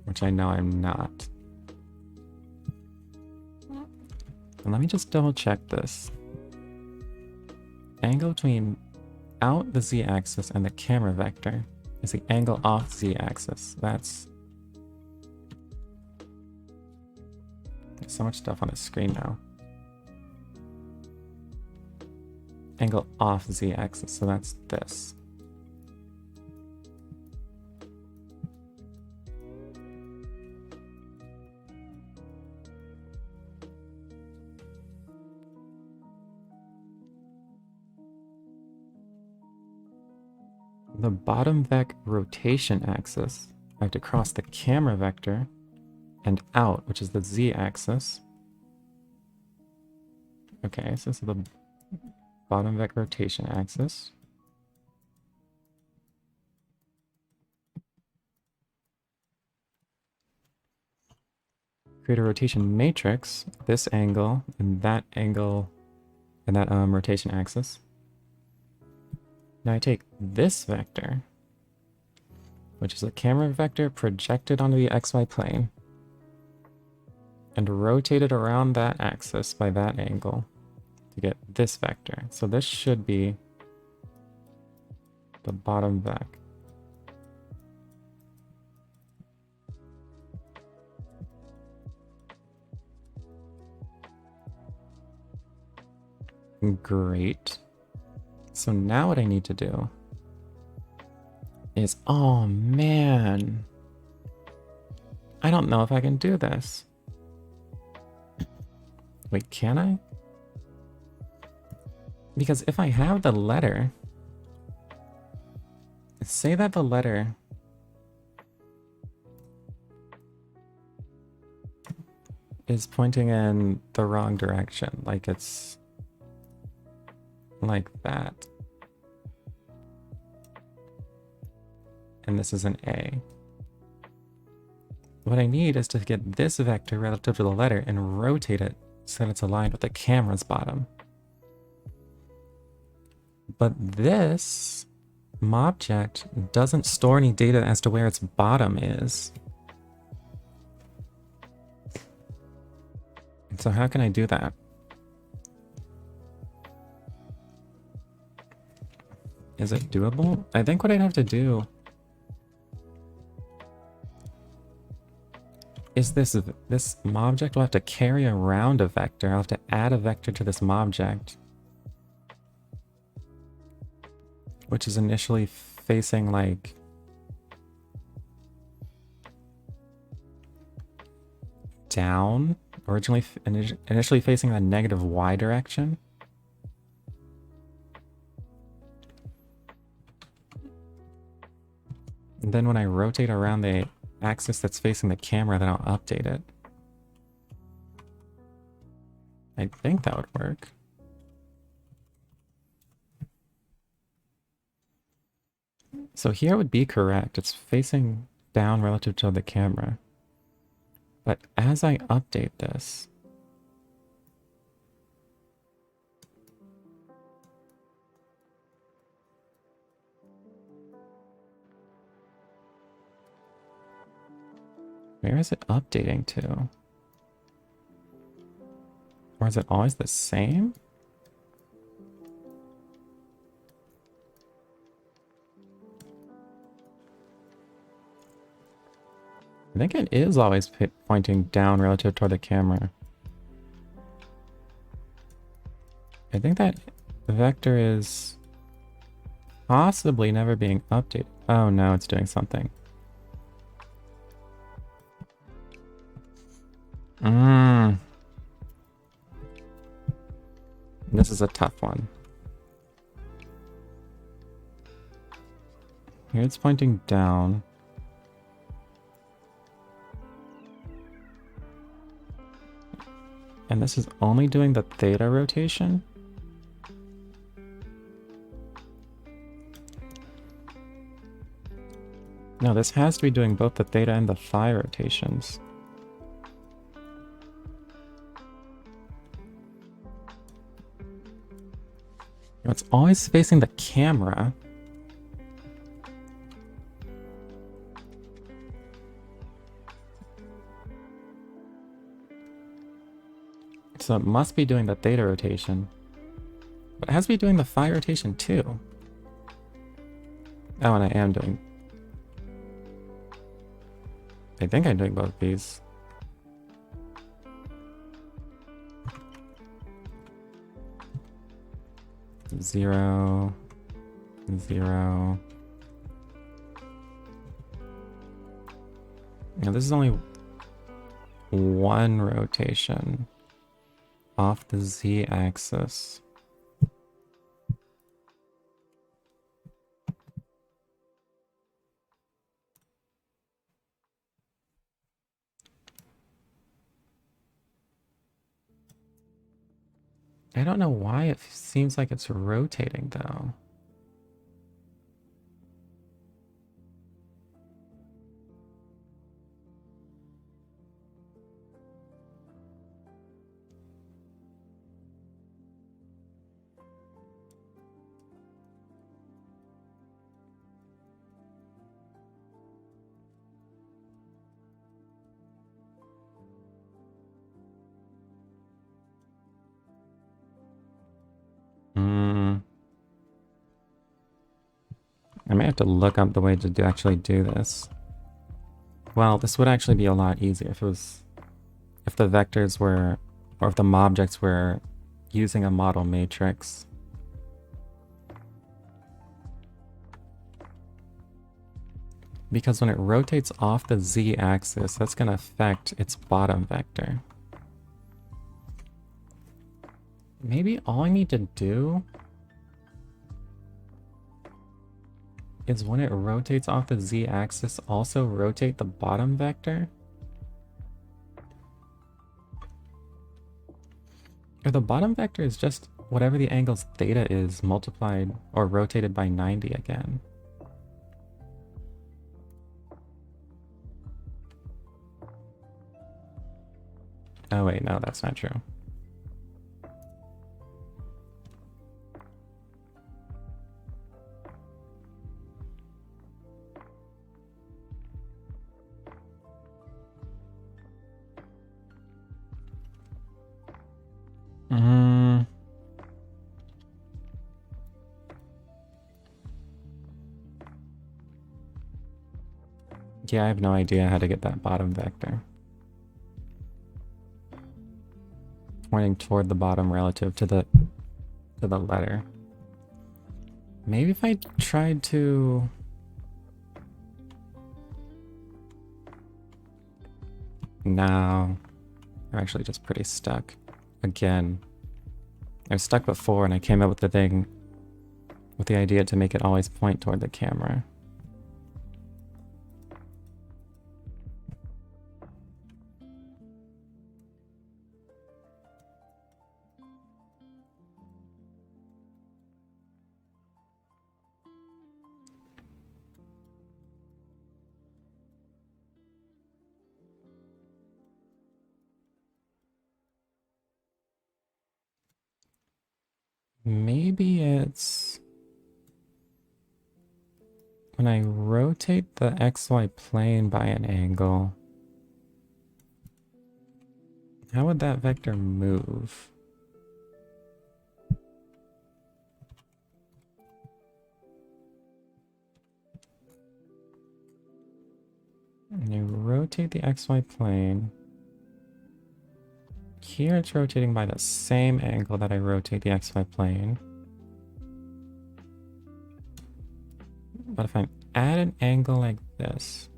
which I know I'm not. And let me just double check this. Angle between out the z-axis and the camera vector is the angle off z-axis. That's so much stuff on the screen now. Angle off z-axis, so that's this. The bottom vec rotation axis, I have to cross the camera vector and out, which is the z-axis. Okay, so this is the bottom vec rotation axis. Create a rotation matrix, this angle and that rotation axis. Now I take this vector, which is a camera vector projected onto the xy plane, and rotate it around that axis by that angle to get this vector. So this should be the bottom vec. Great. So now what I need to do is, oh man, I don't know if I can do this. Wait, can I? Because if I have the letter, say that the letter is pointing in the wrong direction, like it's like that. And this is an A. What I need is to get this vector relative to the letter and rotate it so that it's aligned with the camera's bottom. But this object doesn't store any data as to where its bottom is. So how can I do that? Is it doable? I think what I'd have to do is this object will have to carry around a vector. I'll have to add a vector to this object, which is initially facing like down, initially facing the negative y direction. And then when I rotate around the axis that's facing the camera, then I'll update it. I think that would work. So here would be correct. It's facing down relative to the camera. But as I update this, where is it updating to? Or is it always the same? I think it is always pointing down relative toward the camera. I think that vector is possibly never being updated. Oh no, it's doing something. This is a tough one. Here it's pointing down. And this is only doing the theta rotation? No, this has to be doing both the theta and the phi rotations. It's always facing the camera. So it must be doing the theta rotation. But it has to be doing the phi rotation too. Oh, and I am doing... I think I'm doing both these. Zero, zero. Now this is only one rotation off the z-axis. I don't know why it seems like it's rotating though. I may have to look up the way to actually do this. Well, this would actually be a lot easier if it was, if the vectors were, or if the objects were using a model matrix. Because when it rotates off the z-axis, that's going to affect its bottom vector. Maybe all I need to do is when it rotates off the z-axis, also rotate the bottom vector? Or the bottom vector is just whatever the angle's theta is multiplied or rotated by 90 again. Oh wait, no, that's not true. Yeah, I have no idea how to get that bottom vector. Pointing toward the bottom relative to the letter. Maybe if I tried to... No. I'm actually just pretty stuck. Again. I was stuck before and I came up with the thing, with the idea to make it always point toward the camera. Maybe it's when I rotate the XY plane by an angle. How would that vector move? And you rotate the XY plane. Here it's rotating by the same angle that I rotate the XY plane. But if I'm at an angle like this,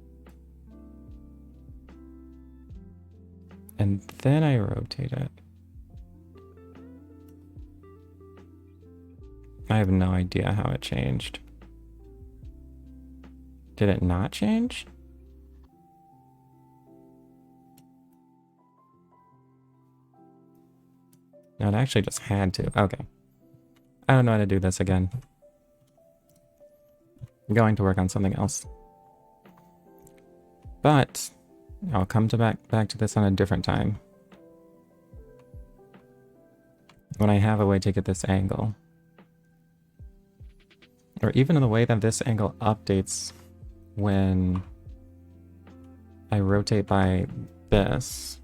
and then I rotate it, I have no idea how it changed. Did it not change? No, it actually just had to. Okay. I don't know how to do this again. I'm going to work on something else. But I'll come back to this on a different time. When I have a way to get this angle. Or even in the way that this angle updates when I rotate by this.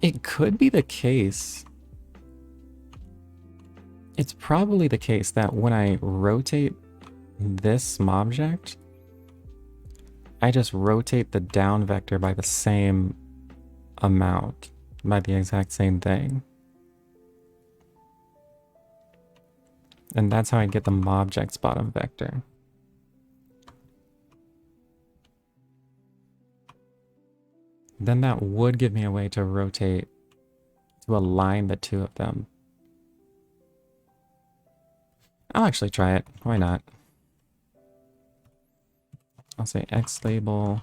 It could be the case. It's probably the case that when I rotate this object, I just rotate the down vector by the same amount, by the exact same thing. And that's how I get the object's bottom vector. Then that would give me a way to rotate, to align the two of them. I'll actually try it. Why not? I'll say x label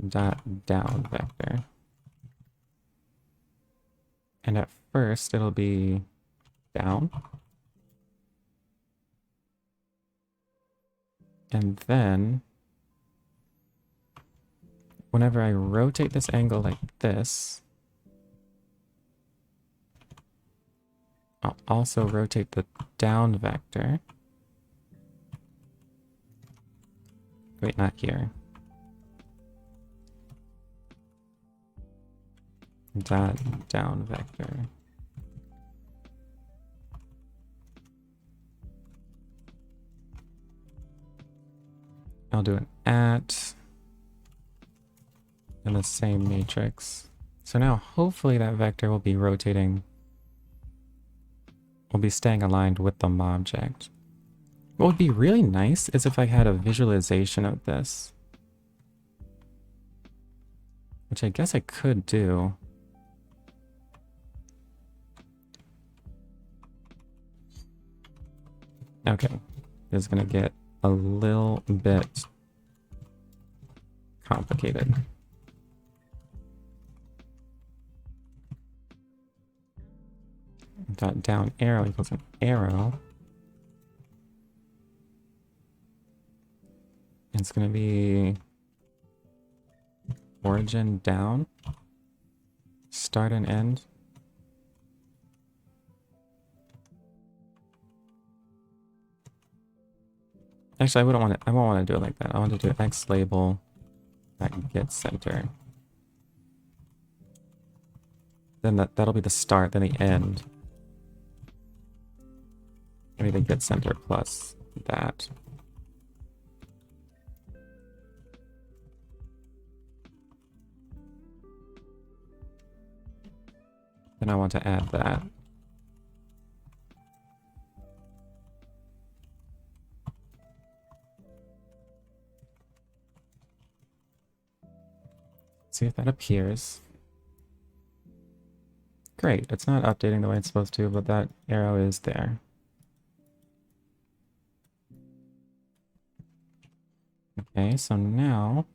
dot down vector. And at first it'll be down. And then whenever I rotate this angle like this, I'll also rotate the down vector. Wait, not here. Dot down vector. I'll do an at in the same matrix. So now hopefully that vector will be rotating, will be staying aligned with the object. What would be really nice is if I had a visualization of this, which I guess I could do. Okay, this is gonna get a little bit complicated. Dot down arrow equals an arrow. It's going to be origin down, start and end. Actually, I won't want to do it like that. I want to do x label that get center. Then that'll be the start, then the end. Maybe the get center plus that. Then I want to add that. See if that appears. Great, it's not updating the way it's supposed to, but that arrow is there. Okay, so now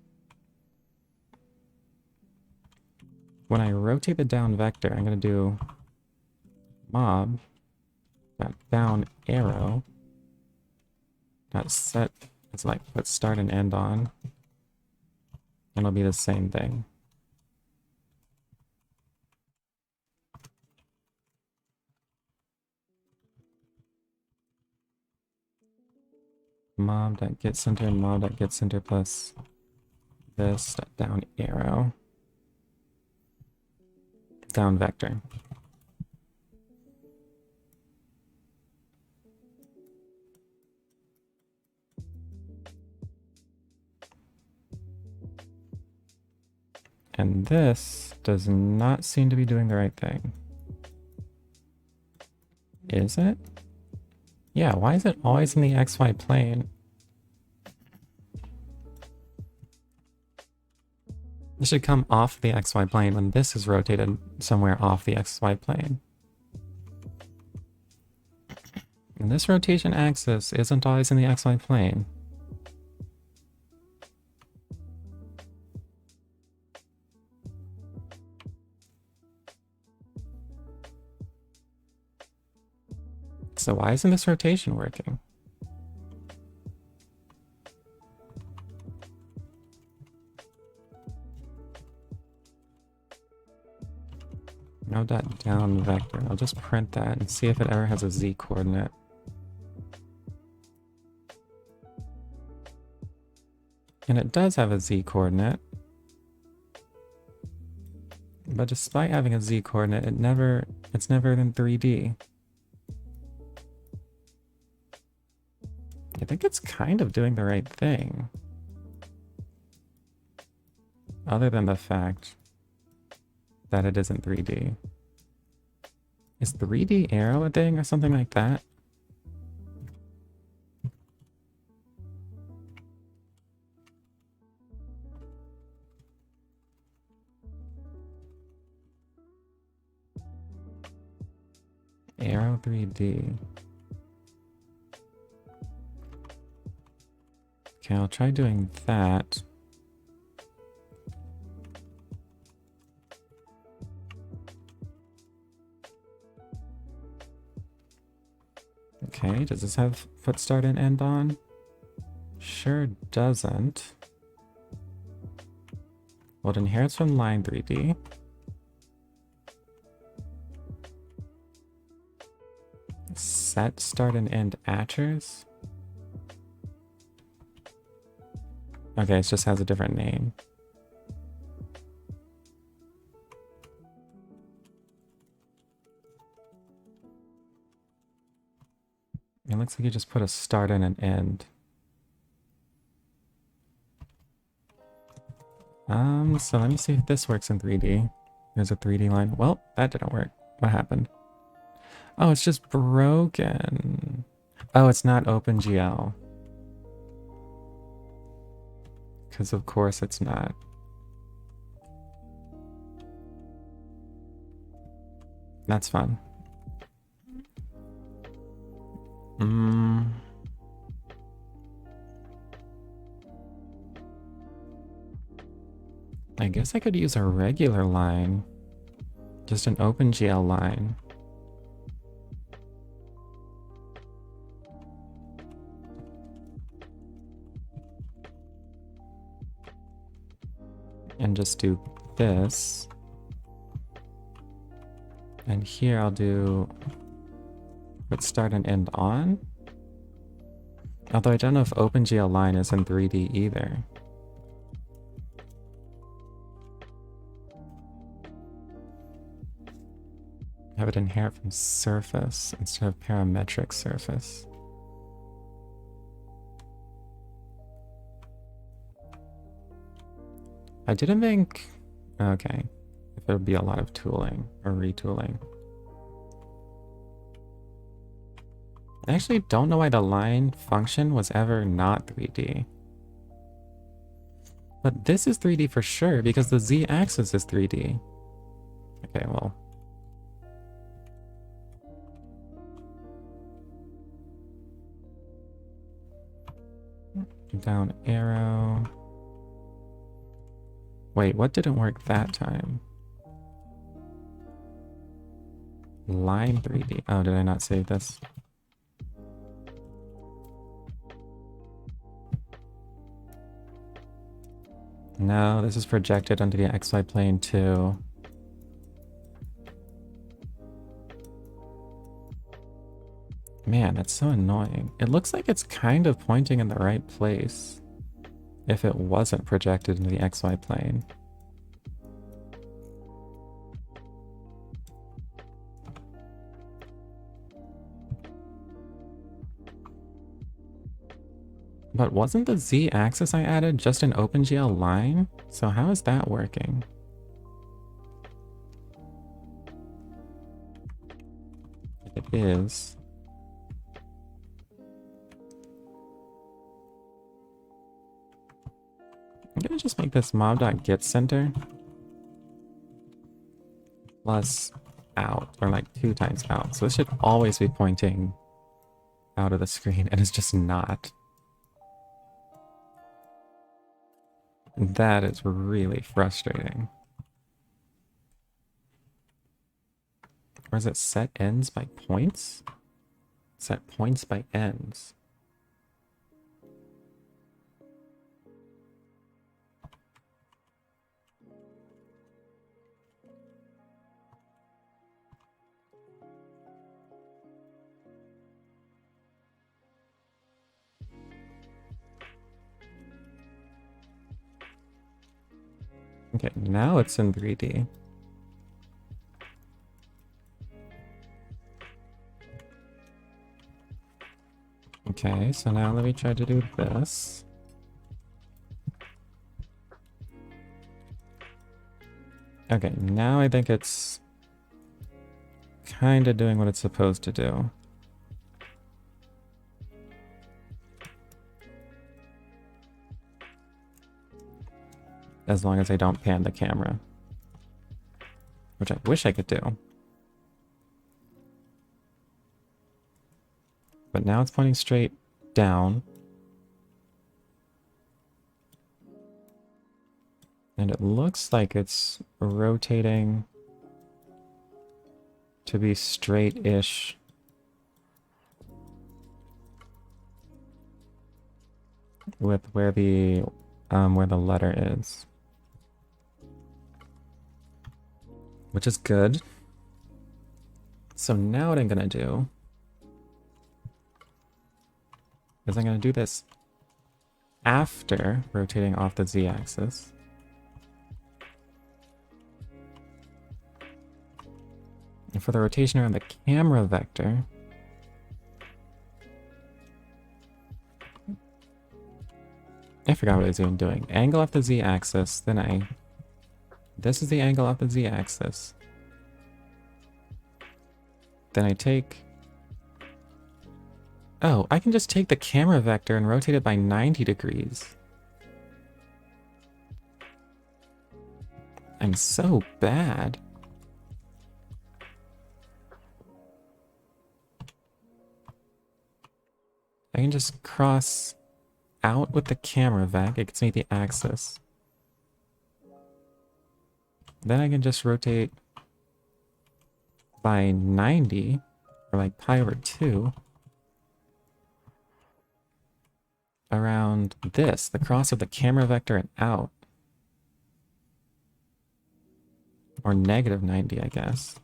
when I rotate the down vector, I'm going to do mob dot down arrow dot set. It's like put start and end on, and it'll be the same thing. mob.getCenter plus this down arrow. Down vector. And this does not seem to be doing the right thing. Is it? Yeah, why is it always in the XY plane? It should come off the XY plane when this is rotated somewhere off the XY plane. And this rotation axis isn't always in the XY plane. So why isn't this rotation working? No dot down vector. I'll just print that and see if it ever has a z coordinate. And it does have a z coordinate. But despite having a z coordinate, it's never in 3D. I think it's kind of doing the right thing. Other than the fact that it isn't 3D. Is 3D arrow a thing or something like that? Arrow 3D. Okay, I'll try doing that. Okay, does this have foot start and end on? Sure doesn't. Well, it inherits from line 3D. Set start and end atchers? Okay, it just has a different name. It looks like you just put a start and an end. So let me see if this works in 3D. There's a 3D line. Well, that didn't work. What happened? Oh, it's just broken. Oh, it's not OpenGL. Because of course it's not. That's fun. I guess I could use a regular line. Just an OpenGL line. And just do this. And here I'll do, let's start and end on. Although I don't know if OpenGL line is in 3D either. Have it inherit from surface instead of parametric surface. I didn't think, okay, if it would be a lot of tooling or retooling. I actually don't know why the line function was ever not 3D. But this is 3D for sure because the z-axis is 3D. Okay, well. Down arrow. Wait, what didn't work that time? Line 3D. Oh, did I not save this? No, this is projected onto the XY plane too. Man, that's so annoying. It looks like it's kind of pointing in the right place if it wasn't projected into the XY plane. But wasn't the Z-axis I added just an OpenGL line? So how is that working? It is. I'm gonna just make this mob.getCenter plus out, or like 2 times out. So this should always be pointing out of the screen, and it's just not. That is really frustrating. Or is it set ends by points? Set points by ends. Okay, now it's in 3D. Okay, so now let me try to do this. Okay, now I think it's kind of doing what it's supposed to do. As long as I don't pan the camera. Which I wish I could do. But now it's pointing straight down. And it looks like it's rotating to be straight-ish. With where the letter is. Which is good. So now what I'm gonna do is I'm gonna do this after rotating off the Z-axis. And for the rotation around the camera vector, I forgot what I was even doing. Angle off the Z-axis, then this is the angle off the Z-axis. Then I take... Oh, I can just take the camera vector and rotate it by 90 degrees. I'm so bad. I can just cross out with the camera vec. It gets me the axis. Then I can just rotate by 90, or like pi over 2, around this, the cross of the camera vector and out. Or negative 90, I guess.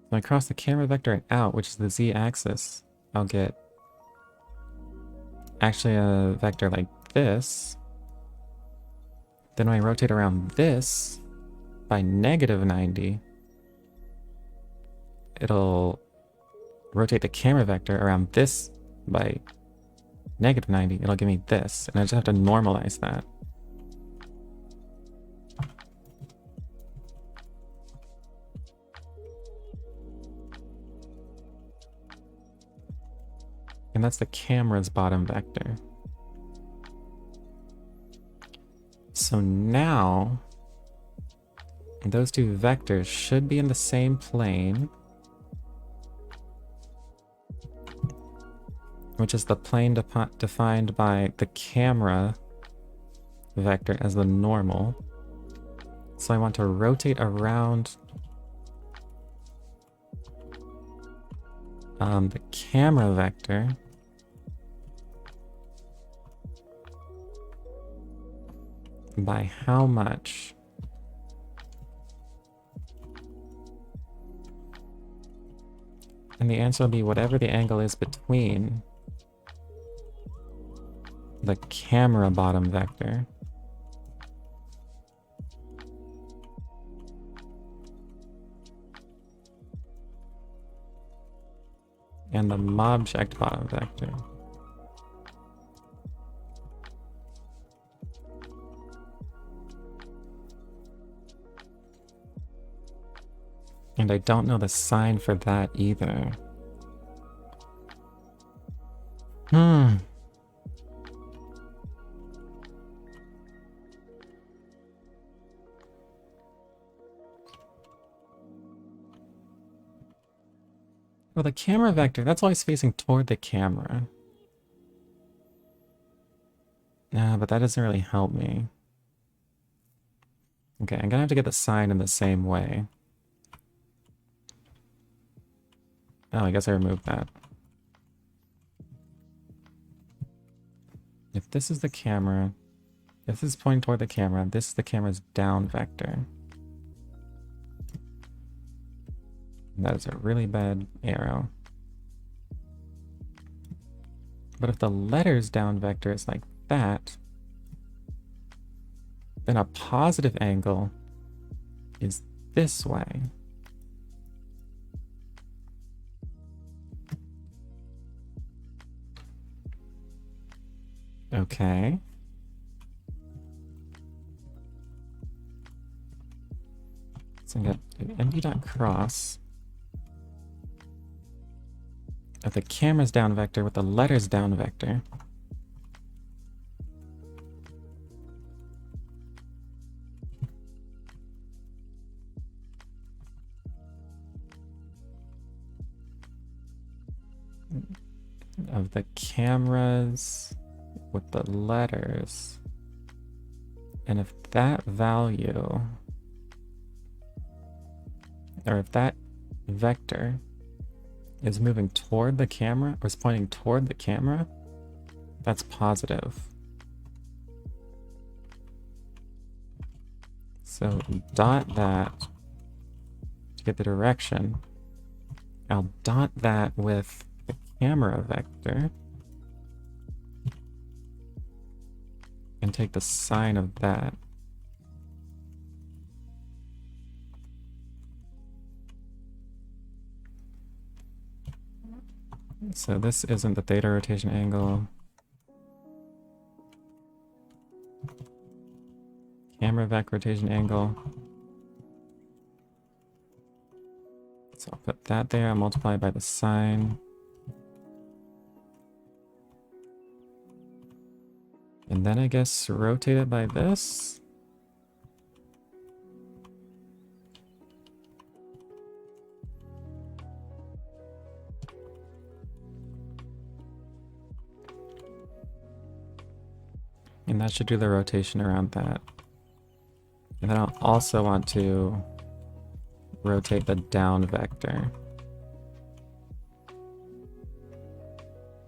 When I cross the camera vector and out, which is the z-axis, I'll get actually a vector like this. Then when I rotate around this by negative 90, it'll rotate the camera vector around this by negative 90. It'll give me this, and I just have to normalize that. And that's the camera's bottom vector. So now, those two vectors should be in the same plane, which is the plane defined by the camera vector as the normal. So I want to rotate around the camera vector by how much? And the answer will be whatever the angle is between the camera bottom vector and the mobject bottom vector. And I don't know the sign for that either. Well, the camera vector, that's always facing toward the camera. Nah, but that doesn't really help me. Okay, I'm gonna have to get the sign in the same way. Oh, I guess I removed that. If this is the camera, if this is pointing toward the camera, this is the camera's down vector. That is a really bad arrow. But if the letter's down vector is like that, then a positive angle is this way. Okay. So I'm going to do mp.cross of the camera's down vector with the letter's down vector. Of the cameras with the letters. And if that value, or if that vector is moving toward the camera, or is pointing toward the camera, that's positive. So dot that to get the direction. I'll dot that with the camera vector and take the sign of that. So this isn't the theta rotation angle. Camera vec rotation angle. So I'll put that there, I'll multiply by the sign. And then I guess rotate it by this. And that should do the rotation around that. And then I'll also want to rotate the down vector.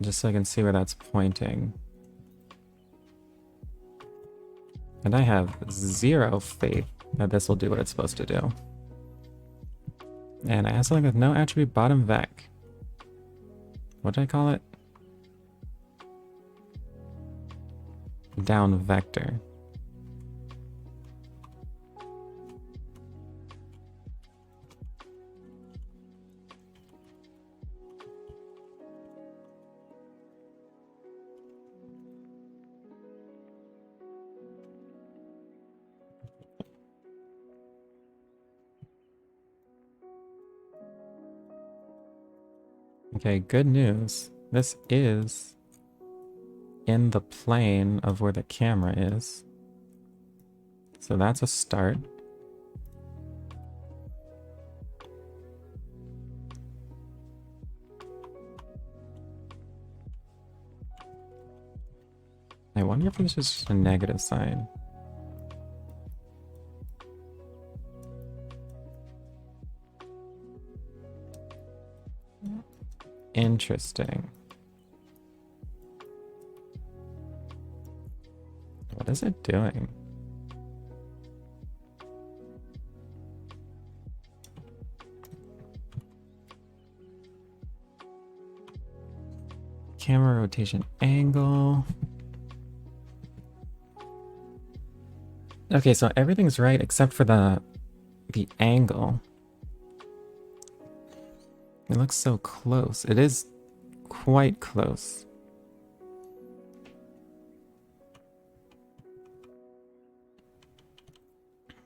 Just so I can see where that's pointing. And I have zero faith that this will do what it's supposed to do. And I have something with no attribute bottom vec. What did I call it? Down vector. Okay, good news. This is in the plane of where the camera is. So that's a start. I wonder if this is just a negative sign. Interesting. What is it doing? camera rotation angle. Okay, so everything's right except for the angle. It looks so close. It is quite close.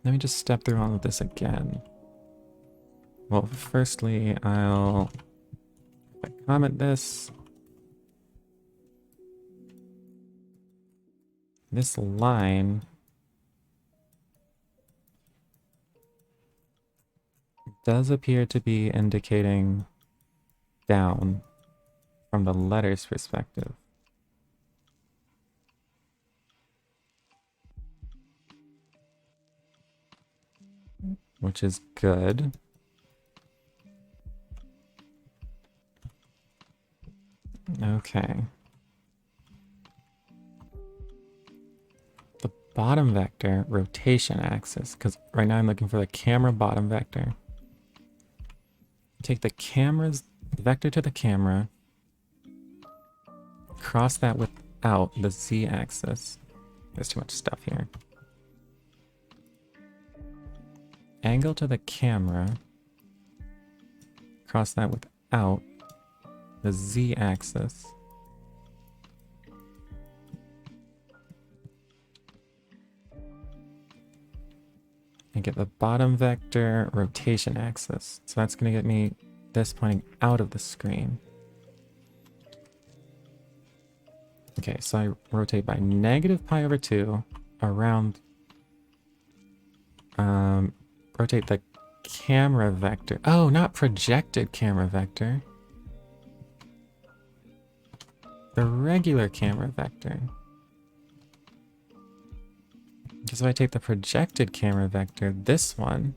Let me just step through all of this again. Well, firstly, I'll comment this. This line does appear to be indicating down from the letter's perspective. Which is good. Okay. The bottom vector rotation axis, because right now I'm looking for the camera bottom vector. Take the camera's vector to the camera, cross that without the z-axis. There's too much stuff here. Angle to the camera, cross that without the z-axis. And get the bottom vector rotation axis. So that's going to get me this pointing out of the screen. Okay, so I rotate by -π/2 around, rotate the camera vector. Oh, not projected camera vector. The regular camera vector. Because if I take the projected camera vector, this one,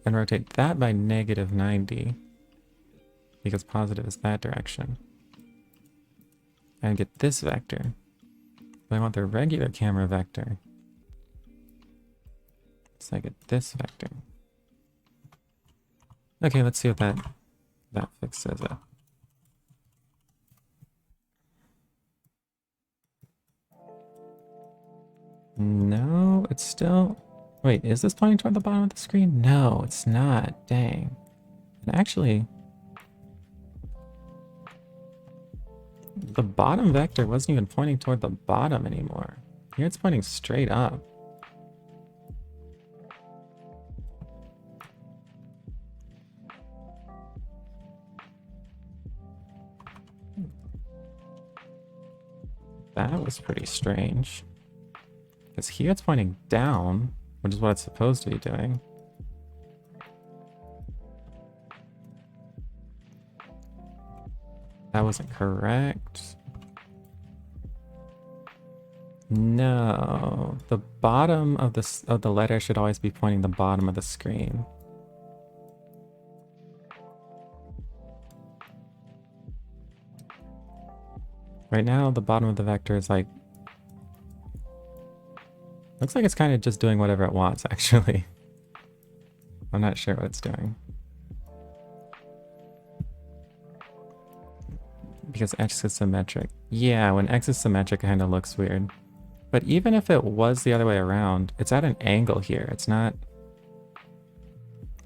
and rotate that by -90, because positive is that direction, and get this vector, but I want the regular camera vector, so I get this vector. Okay, let's see what that fixes it. No, it's still... Wait, is this pointing toward the bottom of the screen? No, it's not. Dang. And actually, the bottom vector wasn't even pointing toward the bottom anymore. Here it's pointing straight up. That was pretty strange. Because here it's pointing down, which is what it's supposed to be doing. That wasn't correct. No, the bottom of the letter should always be pointing the bottom of the screen. Right now, the bottom of the vector is like... Looks like it's kind of just doing whatever it wants, actually. I'm not sure what it's doing. Because X is symmetric. Yeah, when X is symmetric, it kind of looks weird. But even if it was the other way around, it's at an angle here. It's not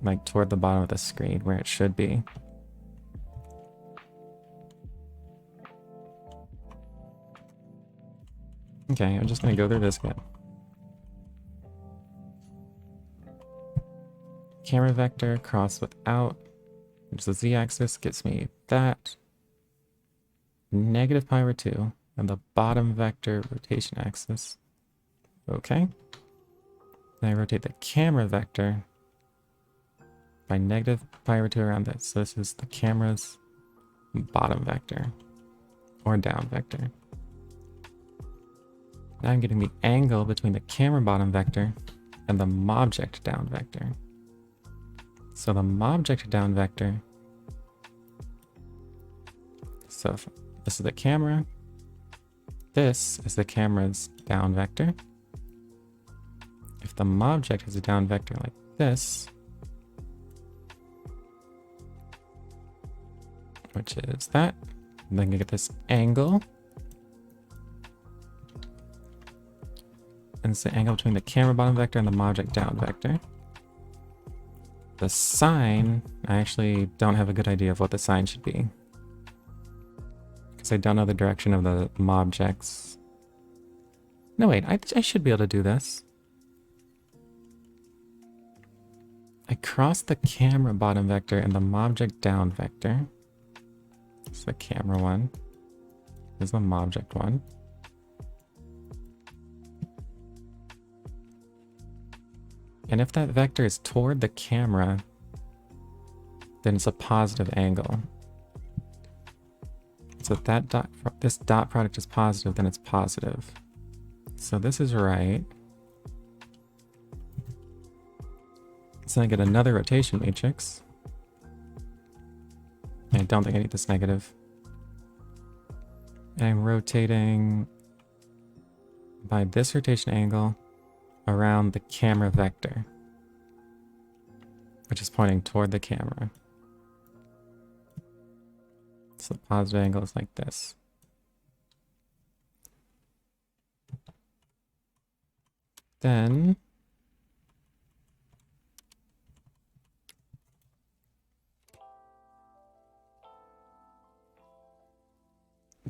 like toward the bottom of the screen where it should be. Okay, I'm just going to go through this again. Camera vector, cross without, which is the z-axis, gets me that. -π/2, and the bottom vector rotation axis. Okay. Then I rotate the camera vector by -π/2 around this. So this is the camera's bottom vector, or down vector. Now I'm getting the angle between the camera bottom vector and the mobject down vector. So the mobject down vector, so if this is the camera, this is the camera's down vector. If the mobject has a down vector like this, which is that, And then get this angle. And it's the angle between the camera bottom vector and the object down vector. The sign, I actually don't have a good idea of what the sign should be, because I don't know the direction of the objects. No, wait, I should be able to do this. I cross the camera bottom vector and the object down vector. It's the camera one. This is the object one. And if that vector is toward the camera, then it's a positive angle. So if this dot product is positive, then it's positive. So this is right. So I get another rotation matrix. I don't think I need this negative. And I'm rotating by this rotation angle around the camera vector, which is pointing toward the camera. So the positive angle is like this. Then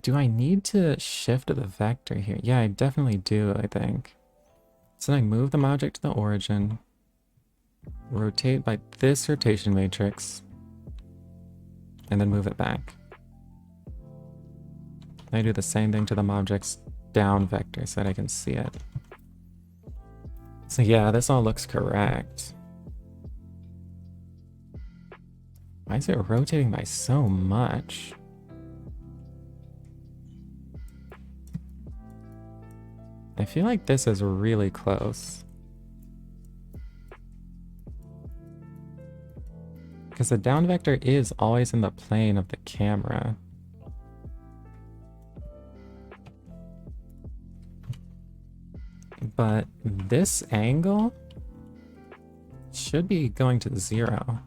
do I need to shift the vector here? Yeah, I definitely do, I think. So then I move the object to the origin, rotate by this rotation matrix, and then move it back. I do the same thing to the object's down vector so that I can see it. So yeah, this all looks correct. Why is it rotating by so much? I feel like this is really close. Because the down vector is always in the plane of the camera. But this angle should be going to 0.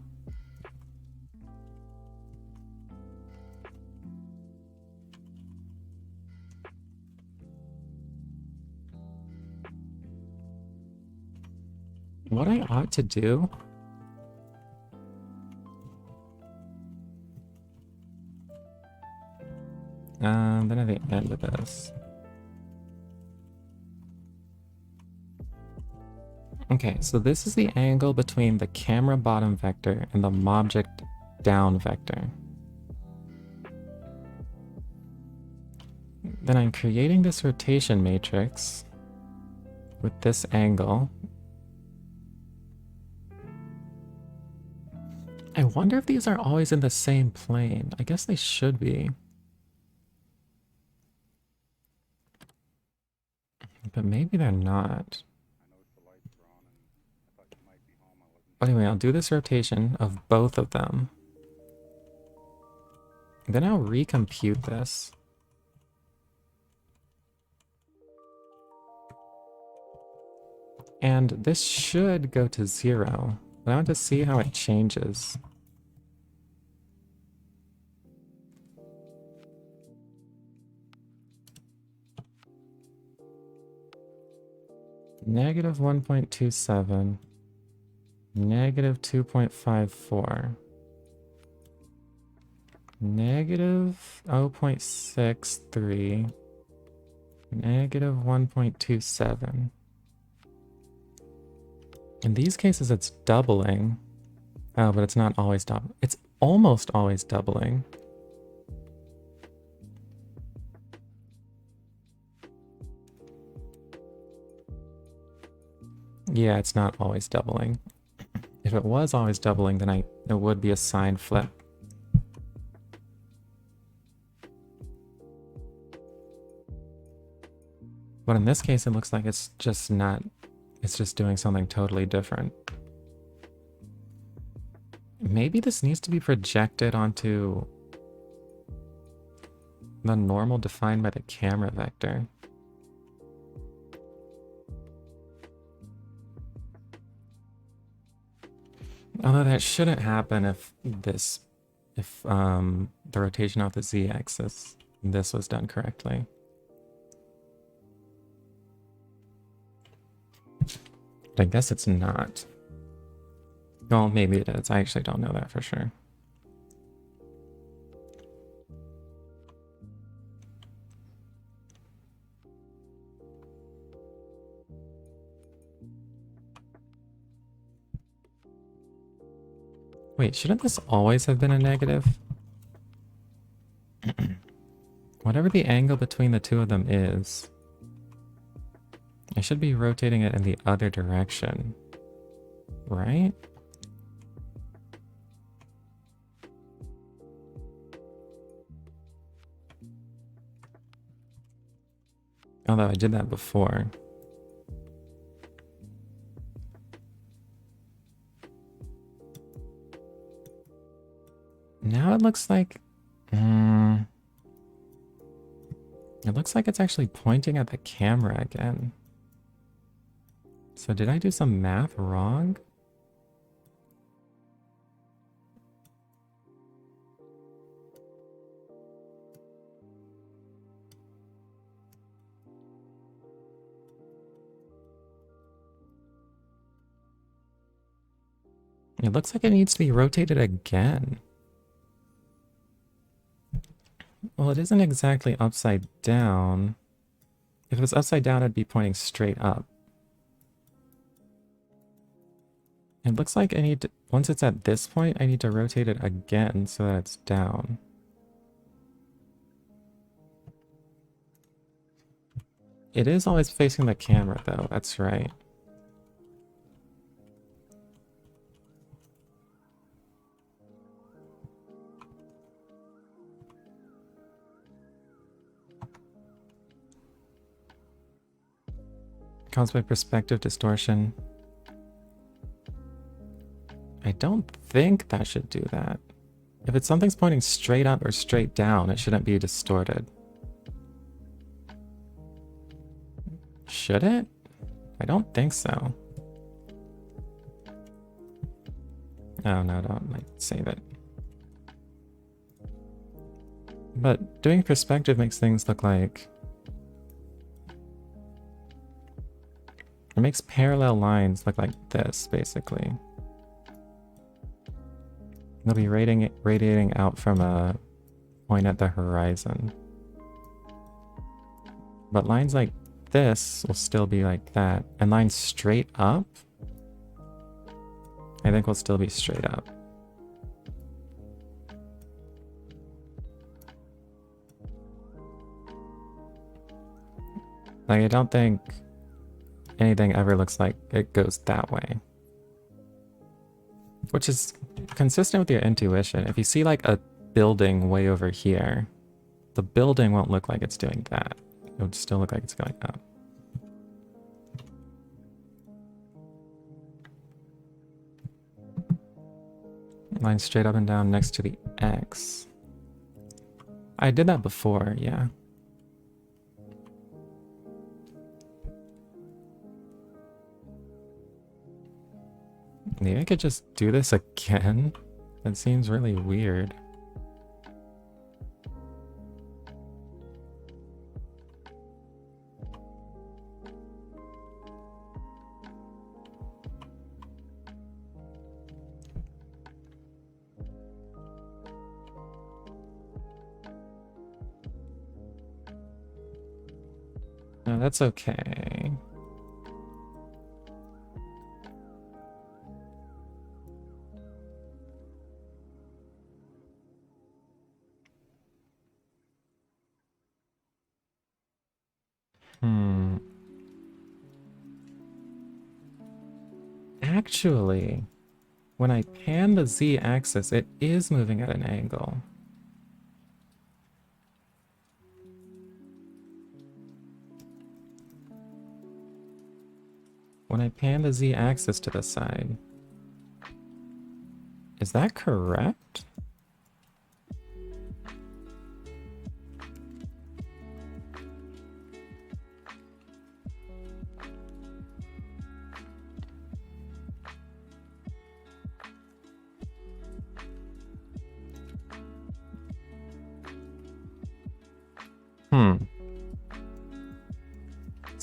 What I ought to do then at the end of this. Okay, so this is the angle between the camera bottom vector and the object down vector. Then I'm creating this rotation matrix with this angle. I wonder if these are always in the same plane. I guess they should be. But maybe they're not. Anyway, I'll do this rotation of both of them. Then I'll recompute this. And this should go to 0, but I want to see how it changes. Negative 1.27, negative 2.54, negative 0.63, negative 1.27. In these cases, it's doubling. Oh, but it's not always doubling. It's almost always doubling. Yeah, it's not always doubling. If it was always doubling, then it would be a sign flip. But in this case, it looks like it's just not, it's just doing something totally different. Maybe this needs to be projected onto the normal defined by the camera vector. Although that shouldn't happen if the rotation off the z-axis. This was done correctly. But I guess it's not. Well, maybe it is. I actually don't know that for sure. Wait, shouldn't this always have been a negative? Whatever the angle between the two of them is, I should be rotating it in the other direction, right? Although I did that before. Now it looks like... it looks like it's actually pointing at the camera again. So did I do some math wrong? It looks like it needs to be rotated again. Well, it isn't exactly upside down. If it was upside down, it'd be pointing straight up. It looks like I need to, once it's at this point, I need to rotate it again so that it's down. It is always facing the camera though, that's right. Caused by perspective distortion. I don't think that should do that. If it's something's pointing straight up or straight down, it shouldn't be distorted. Should it? I don't think so. Oh no, don't like save it. But doing perspective makes things look like... It makes parallel lines look like this, basically. They'll be radiating out from a point at the horizon. But lines like this will still be like that. And lines straight up, I think will still be straight up. Like, I don't think anything ever looks like it goes that way. Which is consistent with your intuition. If you see like a building way over here, the building won't look like it's doing that. It would still look like it's going up. Line straight up and down next to the X. I did that before, yeah. Maybe I could just do this again? That seems really weird. No, that's okay. Actually, when I pan the z-axis, it is moving at an angle. When I pan the z-axis to the side. Is that correct?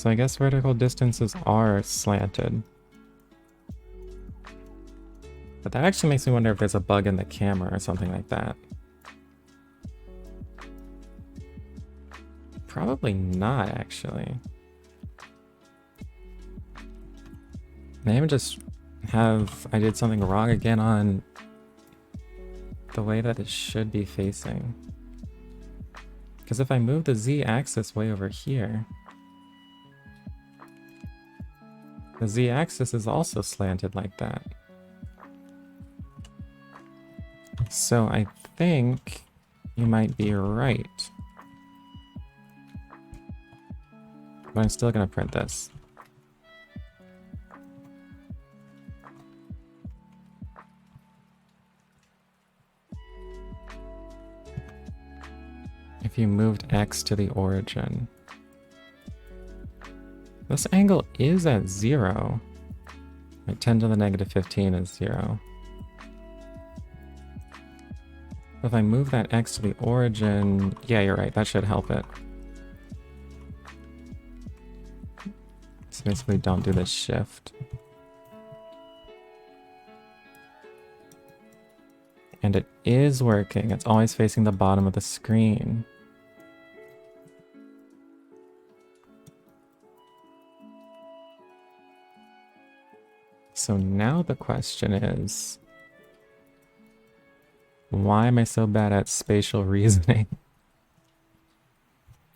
So I guess vertical distances are slanted. But that actually makes me wonder if there's a bug in the camera or something like that. Probably not, actually. Maybe just I did something wrong again on the way that it should be facing. Because if I move the z-axis way over here, the z-axis is also slanted like that. So I think you might be right. But I'm still gonna print this. If you moved x to the origin. This angle is at 0. Like 10 to the negative 15 is 0. If I move that x to the origin, yeah, you're right, that should help it. So basically don't do this shift. And it is working. It's always facing the bottom of the screen. So now the question is, why am I so bad at spatial reasoning?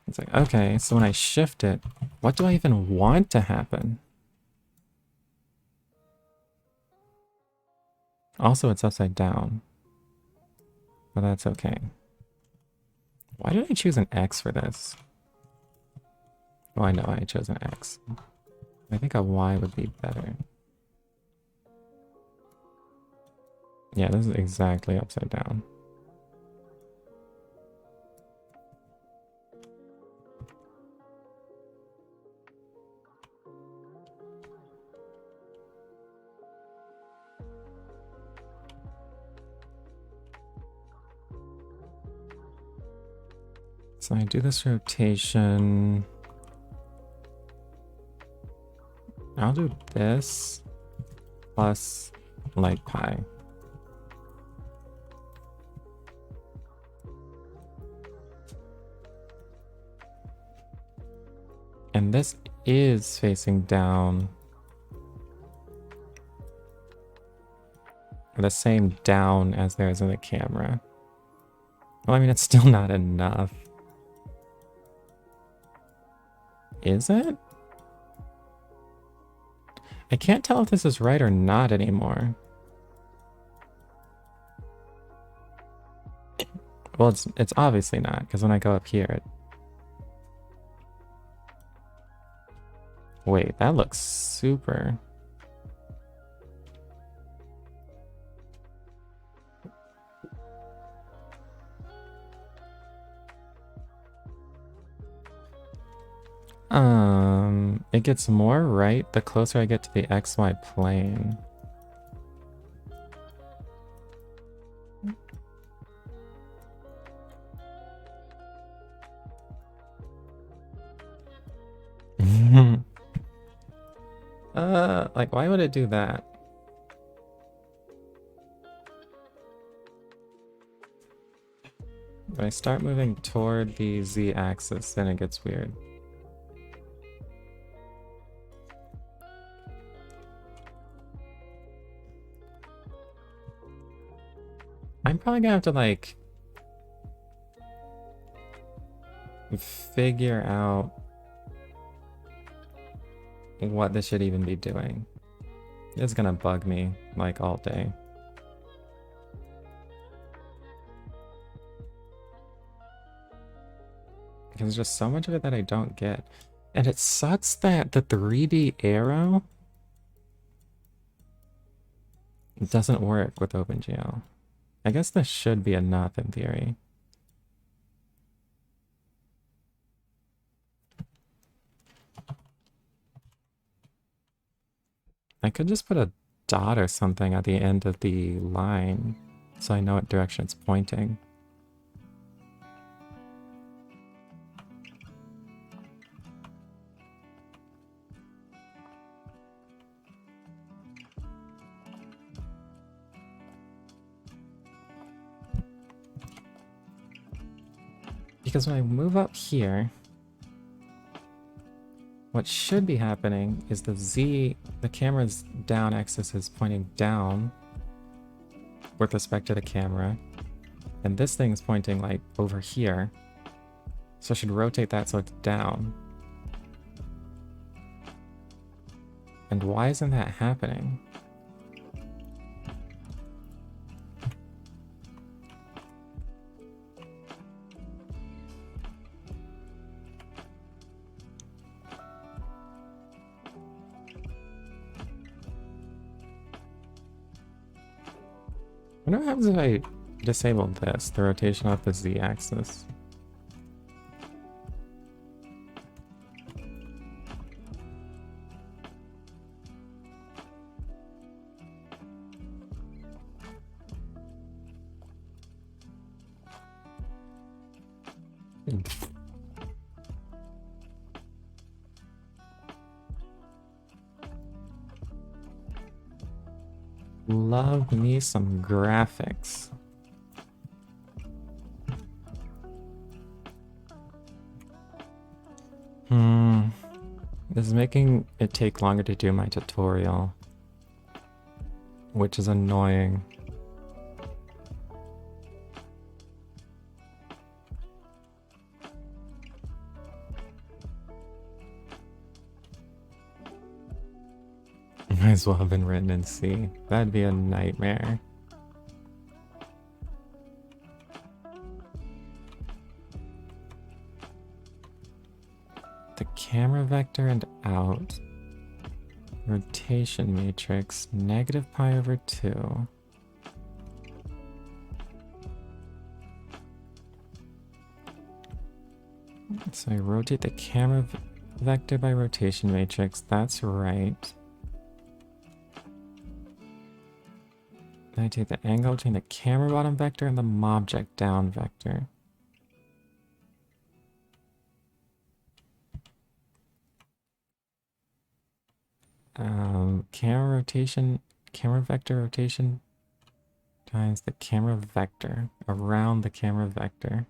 It's like, okay, so when I shift it, what do I even want to happen? Also, it's upside down. But that's okay. Why did I choose an X for this? Oh, I know I chose an X. I think a Y would be better. Yeah, this is exactly upside down. So I do this rotation. I'll do this plus like pi. And this is facing down. The same down as there is in the camera. Well, I mean, it's still not enough. Is it? I can't tell if this is right or not anymore. Well, it's obviously not, because when I go up here... Wait, that looks super... It gets more right the closer I get to the XY plane. Like, why would it do that? When I start moving toward the Z-axis, then it gets weird. I'm probably gonna have to, like, figure out what this should even be doing. It's gonna bug me, like, all day. Because there's just so much of it that I don't get. And it sucks that the 3D arrow doesn't work with OpenGL. I guess this should be enough in theory. I could just put a dot or something at the end of the line so I know what direction it's pointing. Because when I move up here, what should be happening is the camera's down axis is pointing down with respect to the camera. And this thing is pointing like over here. So I should rotate that so it's down. And why isn't that happening? I wonder what happens if I disable this, the rotation off the z-axis. Love me some graphics. This is making it take longer to do my tutorial, which is annoying. Might as well have been written in C. That'd be a nightmare. The camera vector and out. Rotation matrix, -π/2. So I rotate the camera vector by rotation matrix, that's right. Then I take the angle between the camera bottom vector and the object down vector. Camera vector rotation times the camera vector around the camera vector.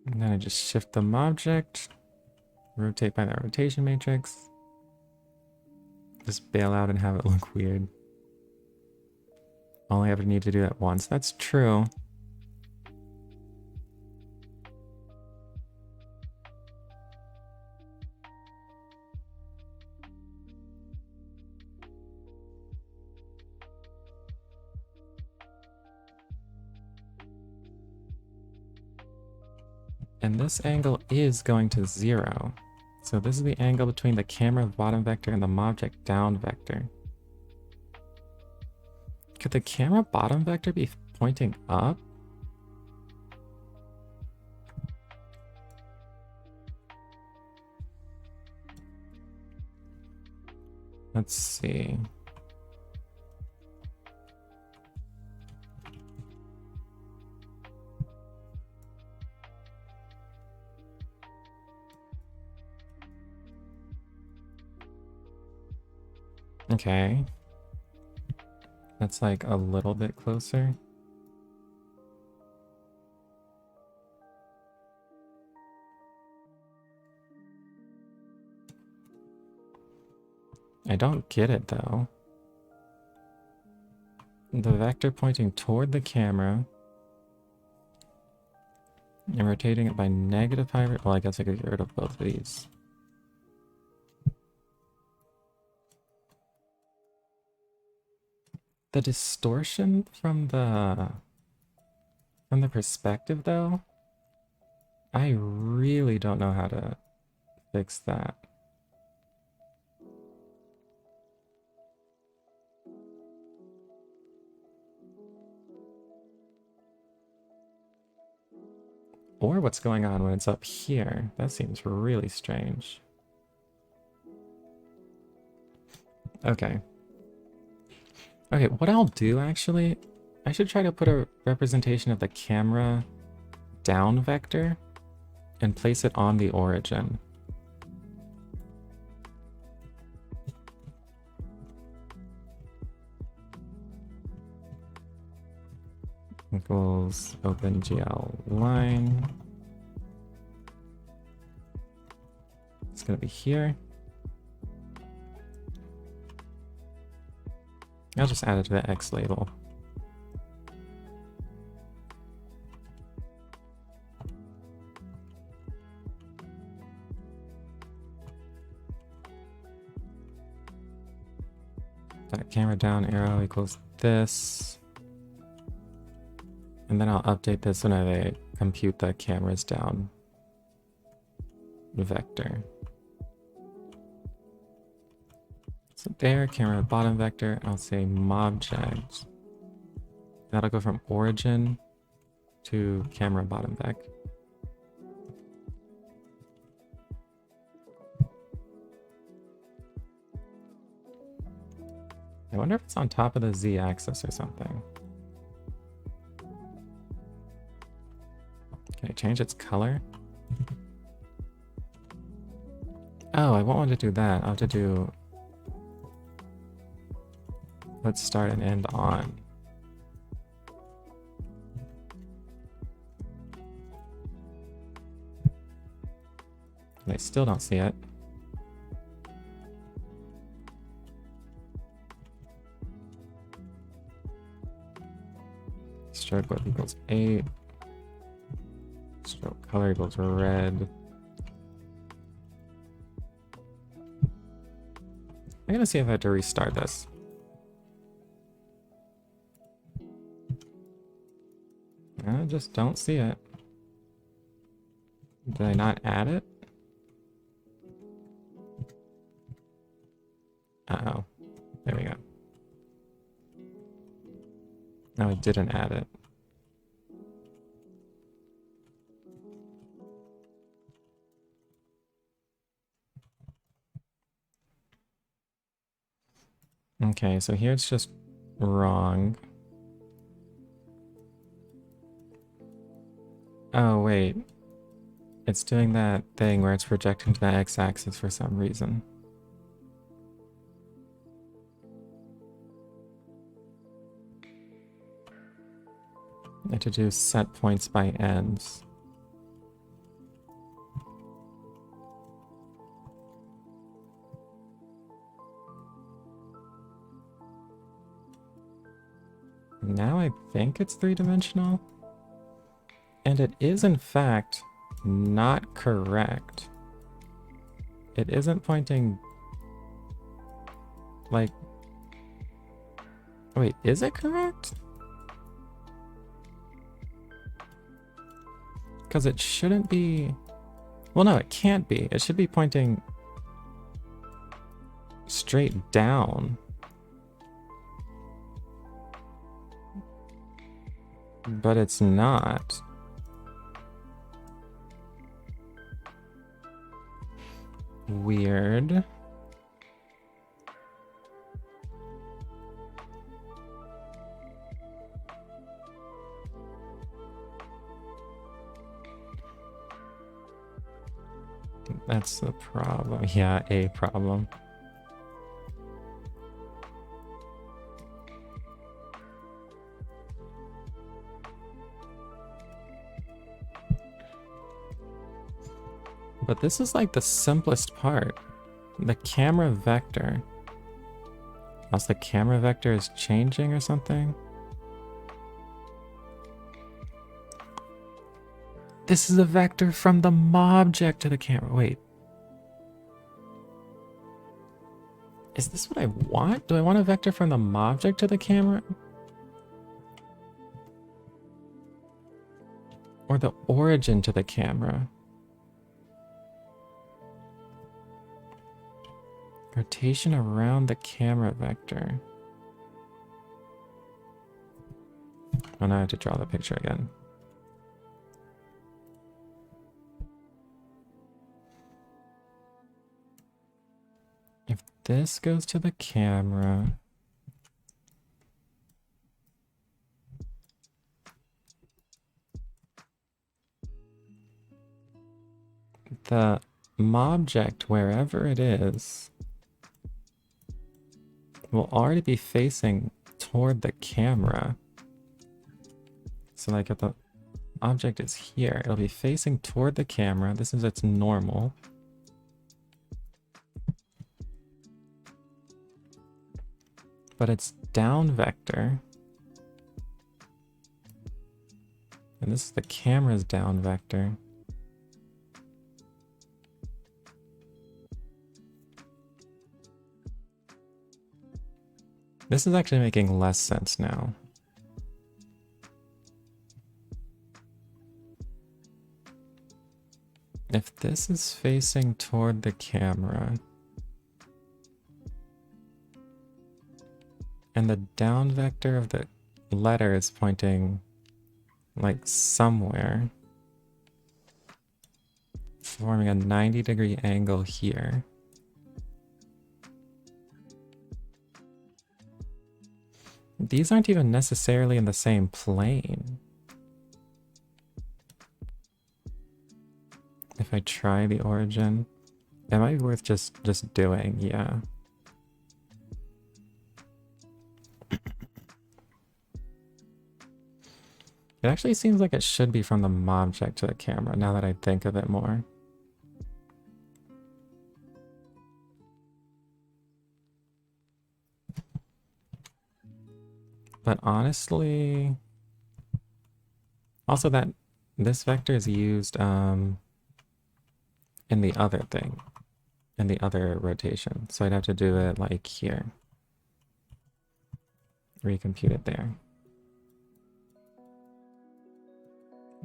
And then I just shift the object, rotate by that rotation matrix, just bail out and have it look weird. Only ever need to do that once. That's true. And this angle is going to 0. So this is the angle between the camera bottom vector and the object down vector. Could the camera bottom vector be pointing up? Let's see. Okay. That's like a little bit closer. I don't get it though. The vector pointing toward the camera and rotating it by -π. Well, I guess I could get rid of both of these. The distortion from the perspective though, I really don't know how to fix that. Or what's going on when it's up here. That seems really strange. Okay. Okay, what I'll do actually, I should try to put a representation of the camera down vector and place it on the origin. equals OpenGL line. It's going to be here. I'll just add it to the X label. That camera down arrow equals this. And then I'll update this when I compute the cameras down vector. So there, camera bottom vector, I'll say mobject. That'll go from origin to camera bottom vec. I wonder if it's on top of the z-axis or something. Can I change its color? Oh, I won't want to do that. I'll have to do... Let's start and end on. And I still don't see it. Stroke width equals 8. Stroke color equals red. I'm gonna see if I have to restart this. I just don't see it. Did I not add it? Uh-oh. There we go. No, I didn't add it. Okay, so here it's just wrong. Oh, wait. It's doing that thing where it's projecting to the x-axis for some reason. I have to do set points by ends. Now I think it's three-dimensional. And it is, in fact, not correct. It isn't pointing... like... Wait, is it correct? Because it shouldn't be... Well, no, it can't be. It should be pointing straight down. But it's not. Weird. That's the problem. Yeah, a problem. But this is like the simplest part. The camera vector. Unless the camera vector is changing or something. This is a vector from the mobject to the camera. Wait. Is this what I want? Do I want a vector from the mobject to the camera? Or the origin to the camera? Rotation around the camera vector. Oh, now I have to draw the picture again. If this goes to the camera... the mobject, wherever it is, will already be facing toward the camera. So like if the object is here, it'll be facing toward the camera. This is its normal. But its down vector, and this is the camera's down vector. This is actually making less sense now. If this is facing toward the camera, and the down vector of the letter is pointing like somewhere, forming a 90-degree angle here. These aren't even necessarily in the same plane. If I try the origin, it might be worth just doing, yeah. It actually seems like it should be from the object to the camera, now that I think of it more. But honestly, also that this vector is used in the other thing, in the other rotation. So I'd have to do it like here. Recompute it there.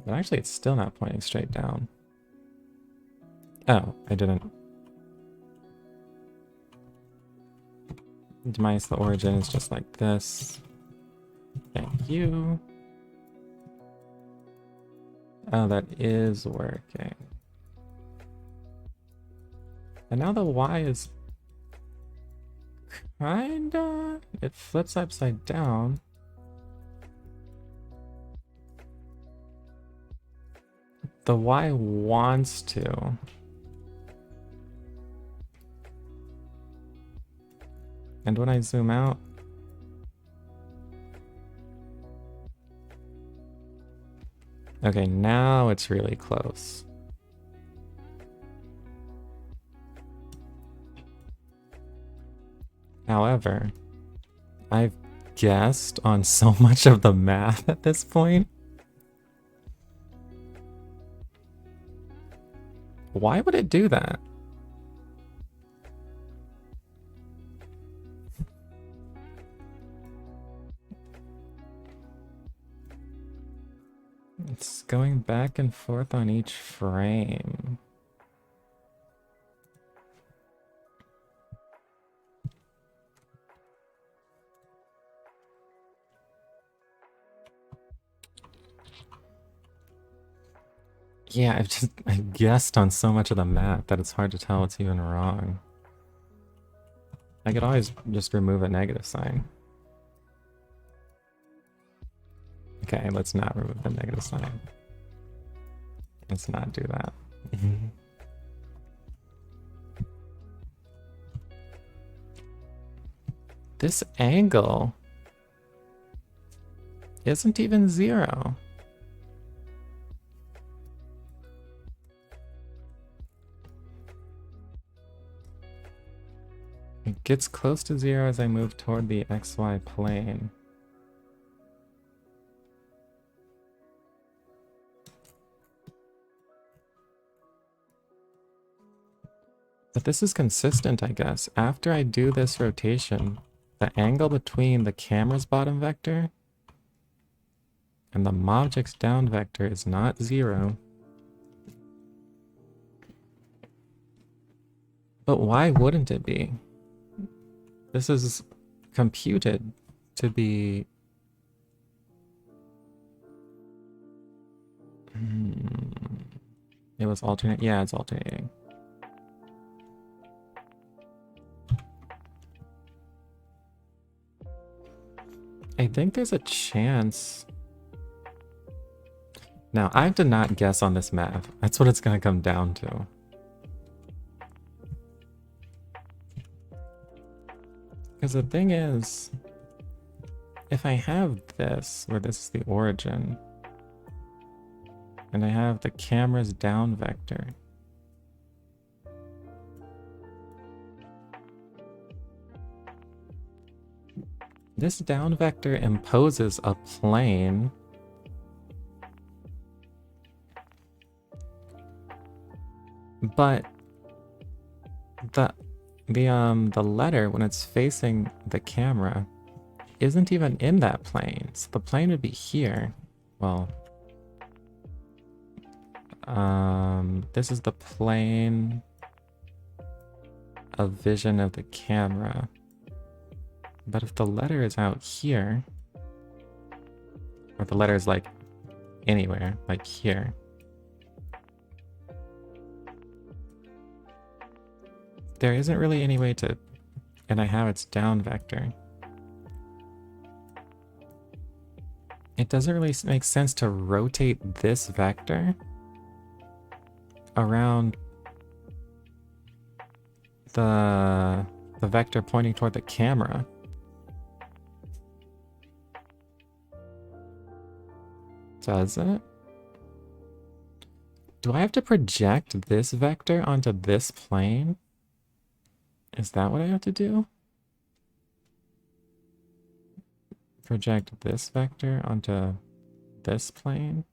But actually it's still not pointing straight down. Oh, I didn't. Minus the origin is just like this. Thank you. Oh, that is working. And now the Y is kinda... It flips upside down. The Y wants to. And when I zoom out, okay, now it's really close. However, I've guessed on so much of the math at this point. Why would it do that? It's going back and forth on each frame. Yeah, I've guessed on so much of the map that it's hard to tell what's even wrong. I could always just remove a negative sign. Okay, let's not remove the negative sign. Let's not do that. This angle isn't even 0. It gets close to 0 as I move toward the XY plane. But this is consistent, I guess. After I do this rotation, the angle between the camera's bottom vector and the object's down vector is not 0. But why wouldn't it be? This is computed to be... It was alternating. Yeah, it's alternating. I think there's a chance. Now, I have to not guess on this map. That's what it's going to come down to. Because the thing is, if I have this, where this is the origin, And I have the camera's down vector. This down vector imposes a plane. But the letter, when it's facing the camera, isn't even in that plane. So the plane would be here. Well, this is the plane of vision of the camera. But if the letter is out here, or the letter is like anywhere, like here, there isn't really any way to, and I have its down vector. It doesn't really make sense to rotate this vector around the vector pointing toward the camera. Does it? Do I have to project this vector onto this plane? Is that what I have to do? Project this vector onto this plane?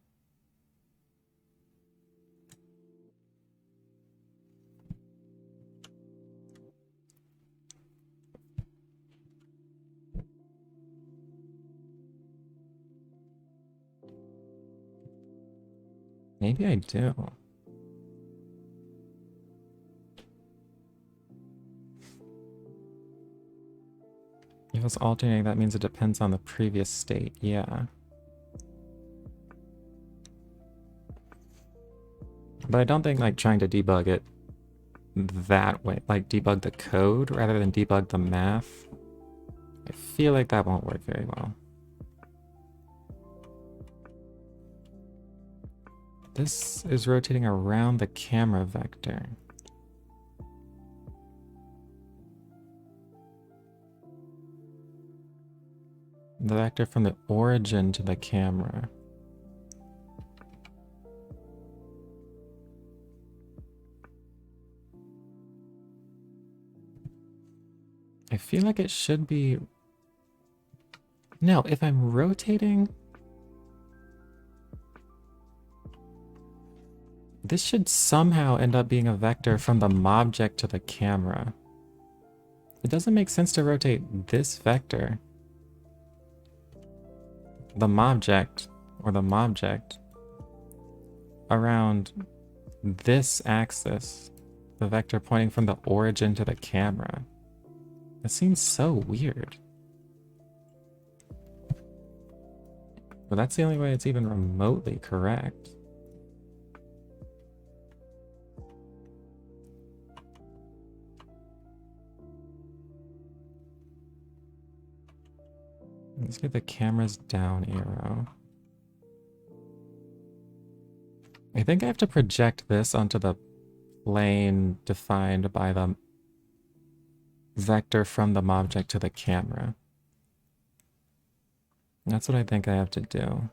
Maybe I do. If it's alternating, that means it depends on the previous state. Yeah. But I don't think like trying to debug it that way, like debug the code rather than debug the math, I feel like that won't work very well. This is rotating around the camera vector. The vector from the origin to the camera. I feel like it should be... No, if I'm rotating... This should somehow end up being a vector from the mobject to the camera. It doesn't make sense to rotate this vector, the mobject, or the mobject, around this axis, the vector pointing from the origin to the camera. It seems so weird. But that's the only way it's even remotely correct. Let's get the camera's down arrow. I think I have to project this onto the plane defined by the vector from the object to the camera. That's what I think I have to do.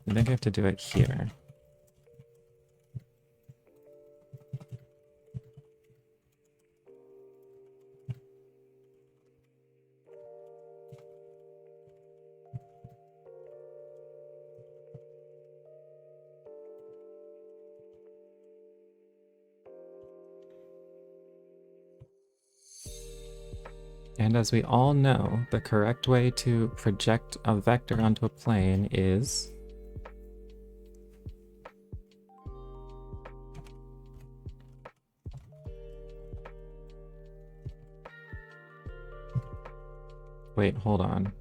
I think I have to do it here. And as we all know, the correct way to project a vector onto a plane is... Wait, hold on.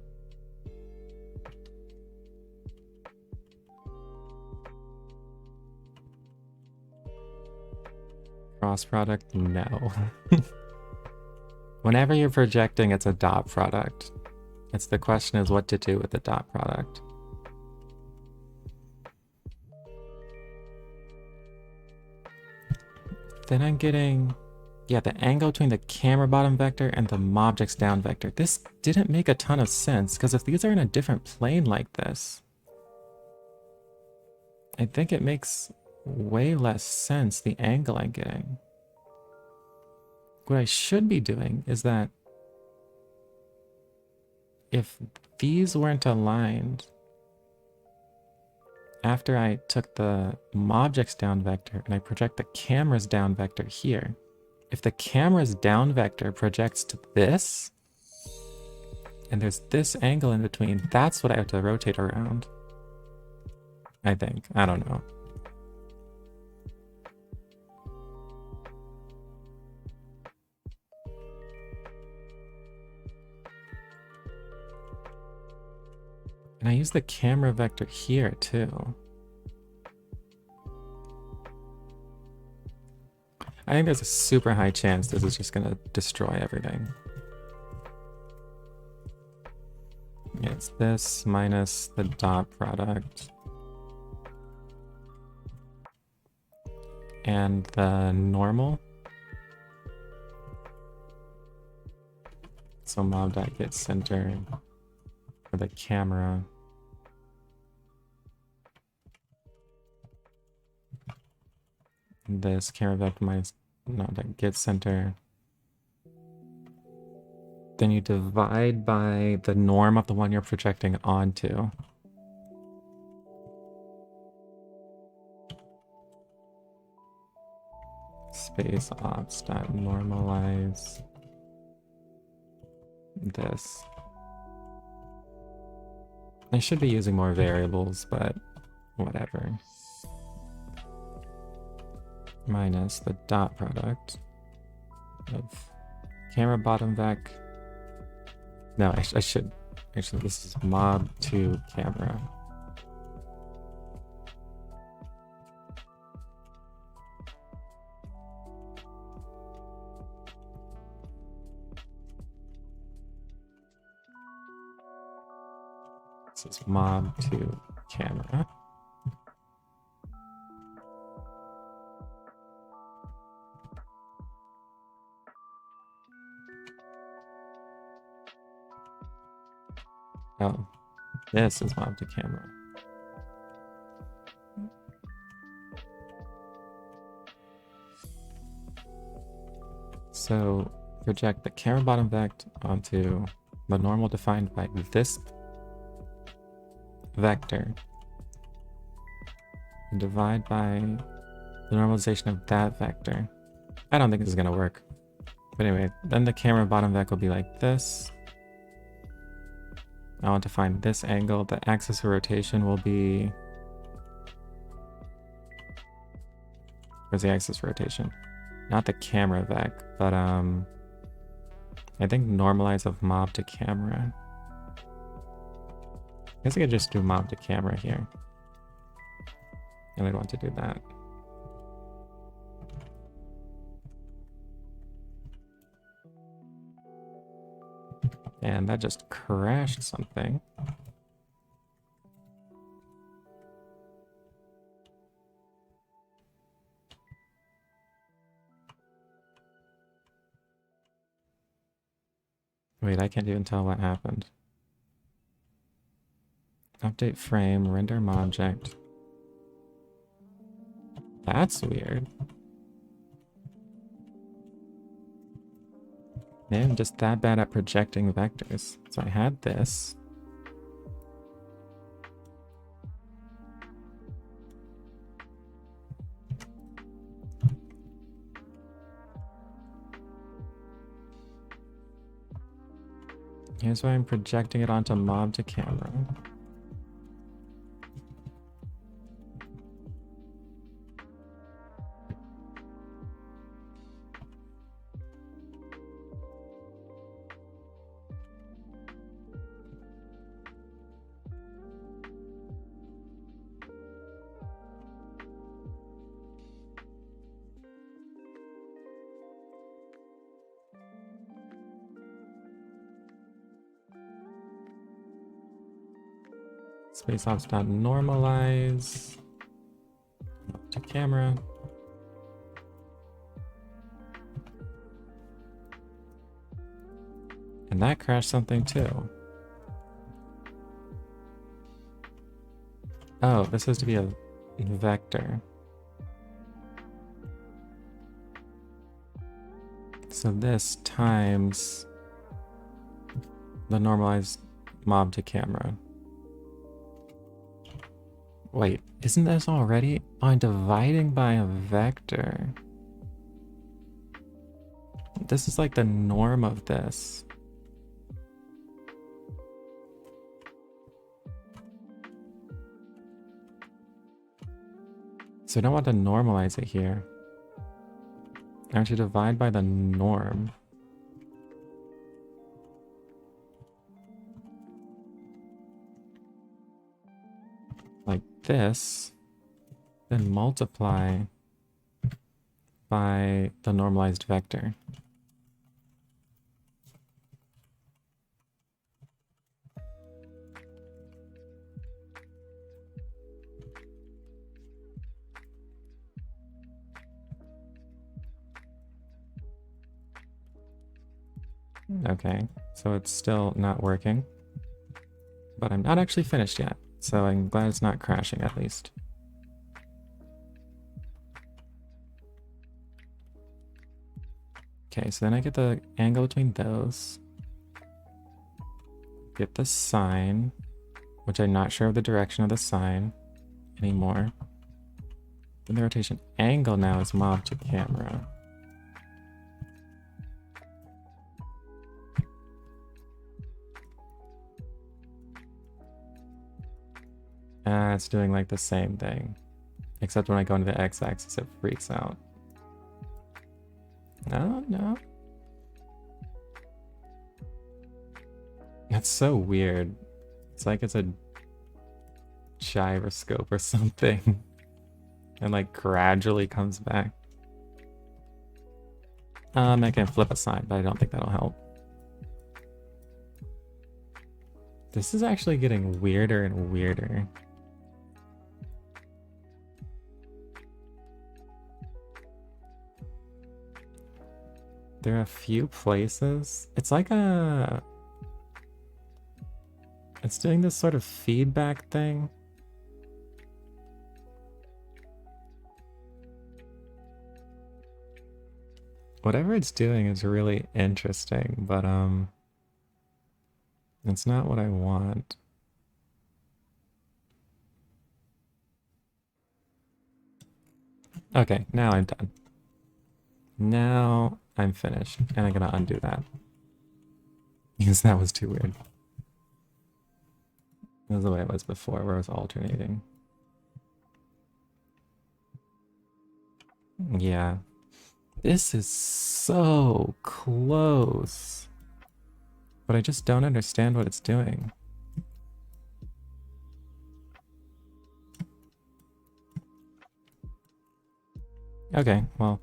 Cross product? No. Whenever you're projecting, it's a dot product. It's the question is what to do with the dot product. Then I'm getting, yeah, the angle between the camera bottom vector and the object's down vector. This didn't make a ton of sense, because if these are in a different plane like this, I think it makes way less sense, the angle I'm getting. What I should be doing is that if these weren't aligned after I took the objects down vector and I project the camera's down vector here, if the camera's down vector projects to this, and there's this angle in between, that's what I have to rotate around. I think. I don't know. And I use the camera vector here too. I think there's a super high chance this is just gonna destroy everything. It's this minus the dot product. And the normal. So mob.get center for the camera. This camera vector minus get center. Then you divide by the norm of the one you're projecting onto. Space ops dot normalize this. I should be using more variables, but whatever. Minus the dot product of camera bottom vec. No, I should. Actually, this is mob to camera. This is mob to camera. Oh, this is mob to camera. So project the camera bottom vect onto the normal defined by this vector and divide by the normalization of that vector. I don't think this is gonna work. But anyway, then the camera bottom vec will be like this. I want to find this angle. The axis of rotation will be... Where's the axis of rotation? Not the camera vec, but I think normalize of mob to camera. I guess I could just do mob to camera here. And I'd want to do that. And that just crashed something. Wait, I can't even tell what happened. Update frame, render object. That's weird. Man, I'm just that bad at projecting vectors. So I had this. Here's why I'm projecting it onto mob to camera. Space ops dot normalize to camera. And that crashed something too. Oh, this has to be a vector. So this times the normalized mob to camera. Wait, isn't this already? Oh, I'm dividing by a vector. This is like the norm of this. So I don't want to normalize it here. I want to divide by the norm. Like this. Then multiply by the normalized vector. Okay, so it's still not working. But I'm not actually finished yet, so I'm glad it's not crashing at least. Okay, so then I get the angle between those. Get the sine, which I'm not sure of the direction of the sine anymore. Then the rotation angle now is mob to camera. It's doing like the same thing. Except when I go into the x-axis, it freaks out. No. That's so weird. It's like it's a gyroscope or something. And like gradually comes back. I can flip a sine, but I don't think that'll help. This is actually getting weirder and weirder. There are a few places. It's like it's doing this sort of feedback thing. Whatever it's doing is really interesting, but it's not what I want. Okay, now I'm done. Now I'm finished, and I'm gonna undo that. Because that was too weird. That was the way it was before, where it was alternating. Yeah. This is so close. But I just don't understand what it's doing. Okay, well,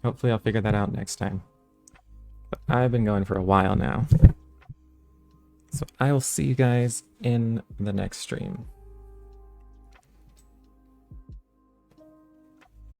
hopefully I'll figure that out next time. But I've been going for a while now. So I will see you guys in the next stream.